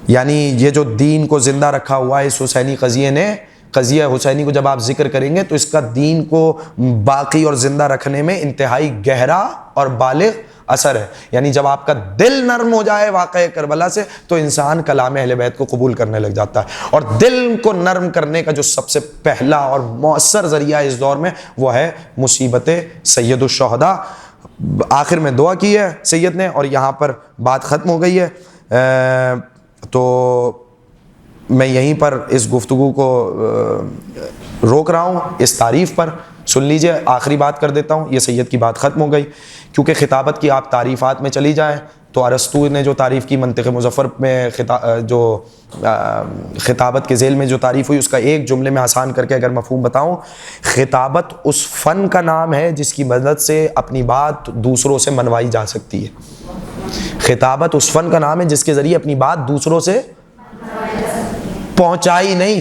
یعنی یہ جو دین کو زندہ رکھا ہوا ہے اس حسینی قضیے نے, قضیہ حسینی کو جب آپ ذکر کریں گے تو اس کا دین کو باقی اور زندہ رکھنے میں انتہائی گہرا اور بالغ اثر ہے. یعنی جب آپ کا دل نرم ہو جائے واقعہ کربلا سے تو انسان کلام اہل بیت کو قبول کرنے لگ جاتا ہے. اور دل کو نرم کرنے کا جو سب سے پہلا اور مؤثر ذریعہ اس دور میں وہ ہے مصیبت سید الشہداء. آخر میں دعا کی ہے سید نے, اور یہاں پر بات ختم ہو گئی ہے. تو میں یہیں پر اس گفتگو کو روک رہا ہوں, اس تعریف پر. سن لیجئے, آخری بات کر دیتا ہوں, یہ سید کی بات ختم ہو گئی. کیونکہ خطابت کی آپ تعریفات میں چلی جائیں تو ارسطو نے جو تعریف کی منطق مظفر میں, جو خطابت کے ذیل میں جو تعریف ہوئی, اس کا ایک جملے میں آسان کر کے اگر مفہوم بتاؤں, خطابت اس فن کا نام ہے جس کی مدد سے اپنی بات دوسروں سے منوائی جا سکتی ہے. خطابت اس فن کا نام ہے جس کے ذریعے اپنی بات دوسروں سے پہنچائی نہیں.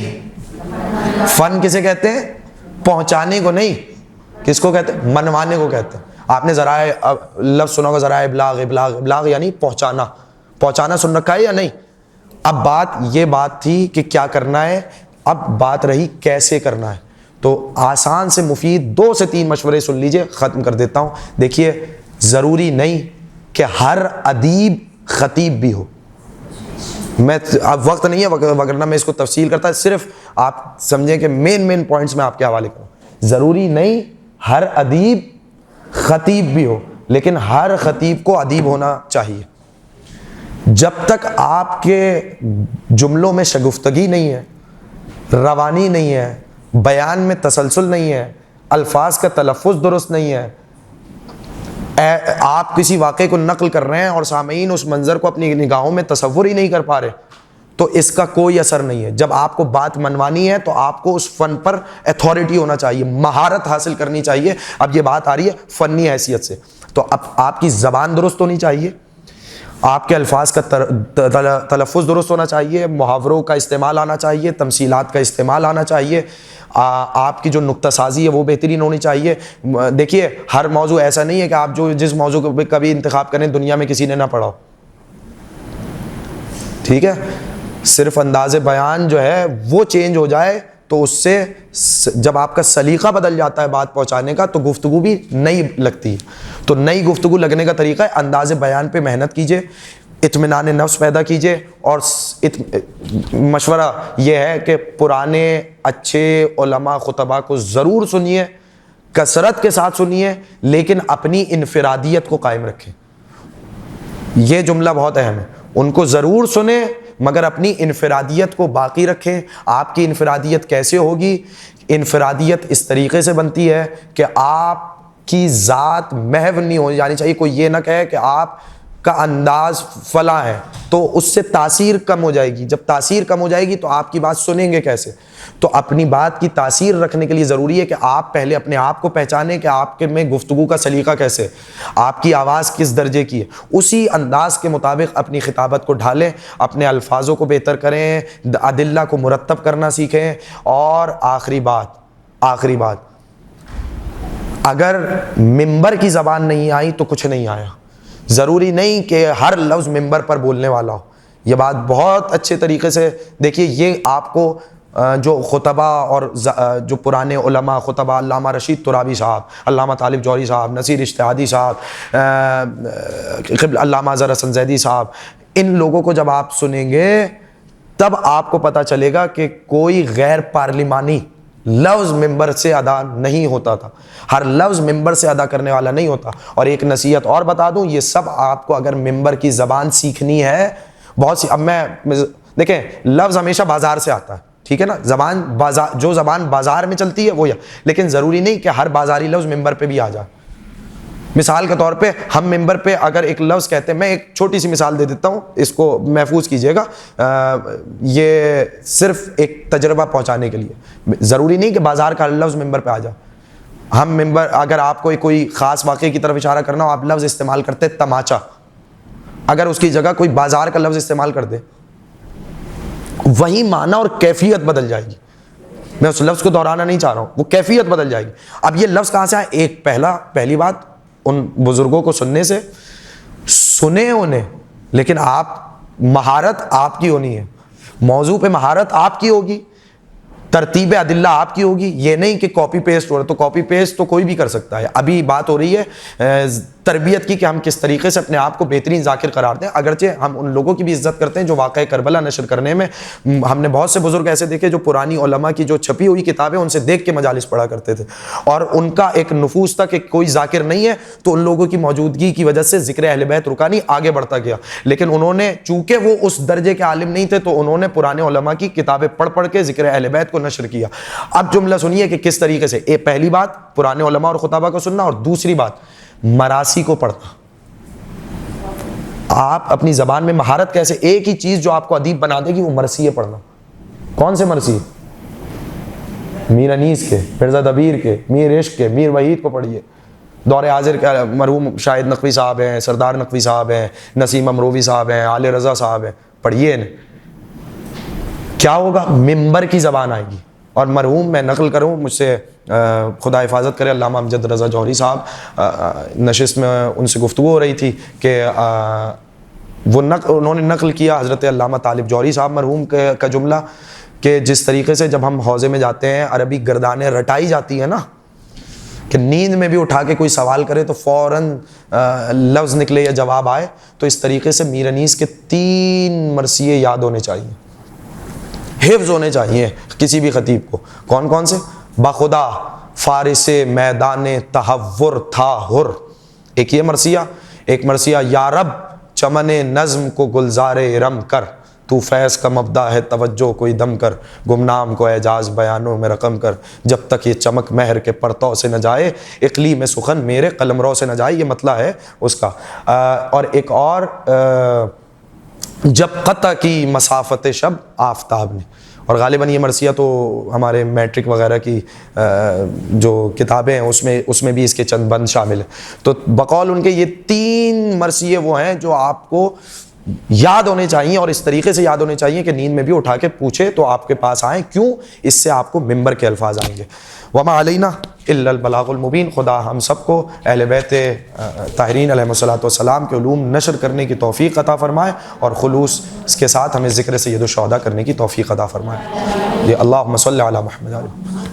فن کسے کہتے ہیں؟ پہنچانے کو نہیں. کس کو کہتے ہیں؟ منوانے کو کہتے ہیں. آپ نے ذرائع لفظ سنا ہوگا, ذرائع ابلاغ. ابلاغ یعنی پہنچانا. پہنچانا سن رکھا ہے یا نہیں؟ اب بات یہ بات تھی کہ کیا کرنا ہے, اب بات رہی کیسے کرنا ہے. تو آسان سے مفید 2 سے 3 مشورے سن لیجئے, ختم کر دیتا ہوں. دیکھیے, ضروری نہیں کہ ہر ادیب خطیب بھی ہو. میں اب وقت نہیں ہے وگرنہ میں اس کو تفصیل کرتا, صرف آپ سمجھیں کہ مین پوائنٹس میں آپ کے حوالے کروں. ضروری نہیں ہر ادیب خطیب بھی ہو, لیکن ہر خطیب کو ادیب ہونا چاہیے. جب تک آپ کے جملوں میں شگفتگی نہیں ہے, روانی نہیں ہے, بیان میں تسلسل نہیں ہے, الفاظ کا تلفظ درست نہیں ہے, آپ کسی واقعے کو نقل کر رہے ہیں اور سامعین اس منظر کو اپنی نگاہوں میں تصور ہی نہیں کر پا رہے, تو اس کا کوئی اثر نہیں ہے. جب آپ کو بات منوانی ہے تو آپ کو اس فن پر اتھارٹی ہونا چاہیے, مہارت حاصل کرنی چاہیے. اب یہ بات آ رہی ہے فنی حیثیت سے, تو اب آپ کی زبان درست ہونی چاہیے, آپ کے الفاظ کا تلفظ درست ہونا چاہیے, محاوروں کا استعمال آنا چاہیے, تمثیلات کا استعمال آنا چاہیے, آپ کی جو نکتہ سازی ہے وہ بہترین ہونی چاہیے. دیکھیے ہر موضوع ایسا نہیں ہے کہ آپ جو جس موضوع کو کبھی انتخاب کریں دنیا میں کسی نے نہ پڑھا ہو, ٹھیک ہے. صرف انداز بیان جو ہے وہ چینج ہو جائے تو اس سے جب آپ کا سلیقہ بدل جاتا ہے بات پہنچانے کا تو گفتگو بھی نئی لگتی ہے. تو نئی گفتگو لگنے کا طریقہ ہے انداز بیان پہ محنت کیجئے, اطمینان نفس پیدا کیجئے. اور مشورہ یہ ہے کہ پرانے اچھے علماء خطباء کو ضرور سنیے, کثرت کے ساتھ سنیے, لیکن اپنی انفرادیت کو قائم رکھیں. یہ جملہ بہت اہم ہے, ان کو ضرور سنیں مگر اپنی انفرادیت کو باقی رکھیں. آپ کی انفرادیت کیسے ہوگی؟ انفرادیت اس طریقے سے بنتی ہے کہ آپ کی ذات محو نہیں ہو جانی چاہیے. کوئی یہ نہ کہے کہ آپ کا انداز فلاں ہے تو اس سے تاثیر کم ہو جائے گی. جب تاثیر کم ہو جائے گی تو آپ کی بات سنیں گے کیسے؟ تو اپنی بات کی تاثیر رکھنے کے لیے ضروری ہے کہ آپ پہلے اپنے آپ کو پہچانیں کہ آپ کے میں گفتگو کا سلیقہ کیسے, آپ کی آواز کس درجے کی ہے. اسی انداز کے مطابق اپنی خطابت کو ڈھالیں, اپنے الفاظوں کو بہتر کریں, ادلہ کو مرتب کرنا سیکھیں. اور آخری بات, اگر ممبر کی زبان نہیں آئی تو کچھ نہیں آیا. ضروری نہیں کہ ہر لفظ ممبر پر بولنے والا ہو. یہ بات بہت اچھے طریقے سے دیکھیے, یہ آپ کو جو خطبہ اور جو پرانے علماء خطبہ, علامہ رشید ترابی صاحب, علامہ طالب جوہری صاحب, نصیر اشتہادی صاحب, علامہ اظہر حسن زیدی صاحب, ان لوگوں کو جب آپ سنیں گے تب آپ کو پتہ چلے گا کہ کوئی غیر پارلیمانی لفظ ممبر سے ادا نہیں ہوتا تھا. ہر لفظ ممبر سے ادا کرنے والا نہیں ہوتا. اور ایک نصیحت اور بتا دوں, یہ سب آپ کو اگر ممبر کی زبان سیکھنی ہے, بہت سی, اب میں دیکھیں لفظ ہمیشہ بازار سے آتا ہے, ٹھیک ہے نا, زبان بازار, جو زبان بازار میں چلتی ہے وہ, لیکن ضروری نہیں کہ ہر بازاری لفظ ممبر پہ بھی آ جائے. مثال کے طور پہ ہم ممبر پہ اگر ایک لفظ کہتے ہیں, میں ایک چھوٹی سی مثال دے دیتا ہوں, اس کو محفوظ کیجئے گا, یہ صرف ایک تجربہ پہنچانے کے لیے. ضروری نہیں کہ بازار کا لفظ ممبر پہ آ جائے. ہم ممبر, اگر آپ کو کوئی خاص واقعے کی طرف اشارہ کرنا ہو, آپ لفظ استعمال کرتے تماچا, اگر اس کی جگہ کوئی بازار کا لفظ استعمال کر دے, وہی معنی اور کیفیت بدل جائے گی. میں اس لفظ کو دہرانا نہیں چاہ رہا ہوں, وہ کیفیت بدل جائے گی. اب یہ لفظ کہاں سے آئے؟ ایک پہلی بات ان بزرگوں کو سننے سے, سنے انہیں, لیکن آپ مہارت آپ کی ہونی ہے, موضوع پہ مہارت آپ کی ہوگی, ترتیب ادلہ آپ کی ہوگی. یہ نہیں کہ کاپی پیسٹ ہو رہا, تو کاپی پیسٹ تو کوئی بھی کر سکتا ہے. ابھی بات ہو رہی ہے تربیت کی کہ ہم کس طریقے سے اپنے آپ کو بہترین ذاکر قرار دیں. اگرچہ ہم ان لوگوں کی بھی عزت کرتے ہیں جو واقعہ کربلا نشر کرنے میں, ہم نے بہت سے بزرگ ایسے دیکھے جو پرانی علماء کی جو چھپی ہوئی کتابیں ان سے دیکھ کے مجالس پڑھا کرتے تھے, اور ان کا ایک نفوذ تھا کہ کوئی ذاکر نہیں ہے, تو ان لوگوں کی موجودگی کی وجہ سے ذکر اہل بیت رکانی آگے بڑھتا گیا. لیکن انہوں نے, چونکہ وہ اس درجے کے عالم نہیں تھے, تو انہوں نے پرانے علماء کی کتابیں پڑھ کے ذکر اہل بیت کو نشر کیا. اب جملہ سنیے کہ کس طریقے سے. پہلی بات پرانے علماء اور خطبہ کو سننا, اور دوسری بات مراسی کو پڑھنا. آپ اپنی زبان میں مہارت کیسے, ایک ہی چیز جو آپ کو ادیب بنا دے گی وہ مرثیے پڑھنا. کون سے مرثیے؟ میر انیس کے, مرزا دبیر کے, میر عشق کے, میر وحید کو پڑھیے. دور حاضر کے مرحوم شاہد نقوی صاحب ہیں, سردار نقوی صاحب ہیں, نسیم امروی صاحب ہیں, آل رضا صاحب ہیں, پڑھیے انہیں. کیا ہوگا؟ ممبر کی زبان آئے گی. اور مرحوم, میں نقل کروں, مجھ سے خدا حفاظت کرے, علامہ امجد رضا جوہری صاحب, نشست میں ان سے گفتگو ہو رہی تھی کہ انہوں نے نقل کیا حضرت علامہ طالب جوہری صاحب مرحوم کا جملہ کہ جس طریقے سے جب ہم حوضے میں جاتے ہیں عربی گردانیں رٹائی جاتی ہیں نا, کہ نیند میں بھی اٹھا کے کوئی سوال کرے تو فوراً لفظ نکلے یا جواب آئے, تو اس طریقے سے میر انیس کے 3 مرثیے یاد ہونے چاہیے, حفظ ہونے چاہیے کسی بھی خطیب کو. کون کون سے؟ بخدا فارس میدان تحور تھا ہر, ایک یہ مرثیہ. ایک مرثیہ یا رب چمن نظم کو گلزار رم کر, تو فیض کا مبدا ہے توجہ کوئی دم کر, گمنام کو اعجاز بیانوں میں رقم کر, جب تک یہ چمک مہر کے پرتو سے نہ جائے, اقلیم سخن میرے قلمرو سے نہ جائے. یہ مطلب ہے اس کا. اور ایک اور جب قطع کی مسافت شب آفتاب نے. اور غالباً یہ مرثیہ تو ہمارے میٹرک وغیرہ کی جو کتابیں ہیں اس میں بھی اس کے چند بند شامل ہیں. تو بقول ان کے یہ 3 مرثیے وہ ہیں جو آپ کو یاد ہونے چاہیے، اور اس طریقے سے یاد ہونے چاہیے کہ نیند میں بھی اٹھا کے پوچھے تو آپ کے پاس آئیں. کیوں؟ اس سے آپ کو ممبر کے الفاظ آئیں گے. وما علینا الا البلاغ المبین. خدا ہم سب کو اہل بیت طاہرین علیہم الصلوۃ والسلام کے علوم نشر کرنے کی توفیق عطا فرمائے، اور خلوص اس کے ساتھ ہمیں ذکر سید الشہداء کرنے کی توفیق عطا فرمائے. اللہم صلی علی محمد.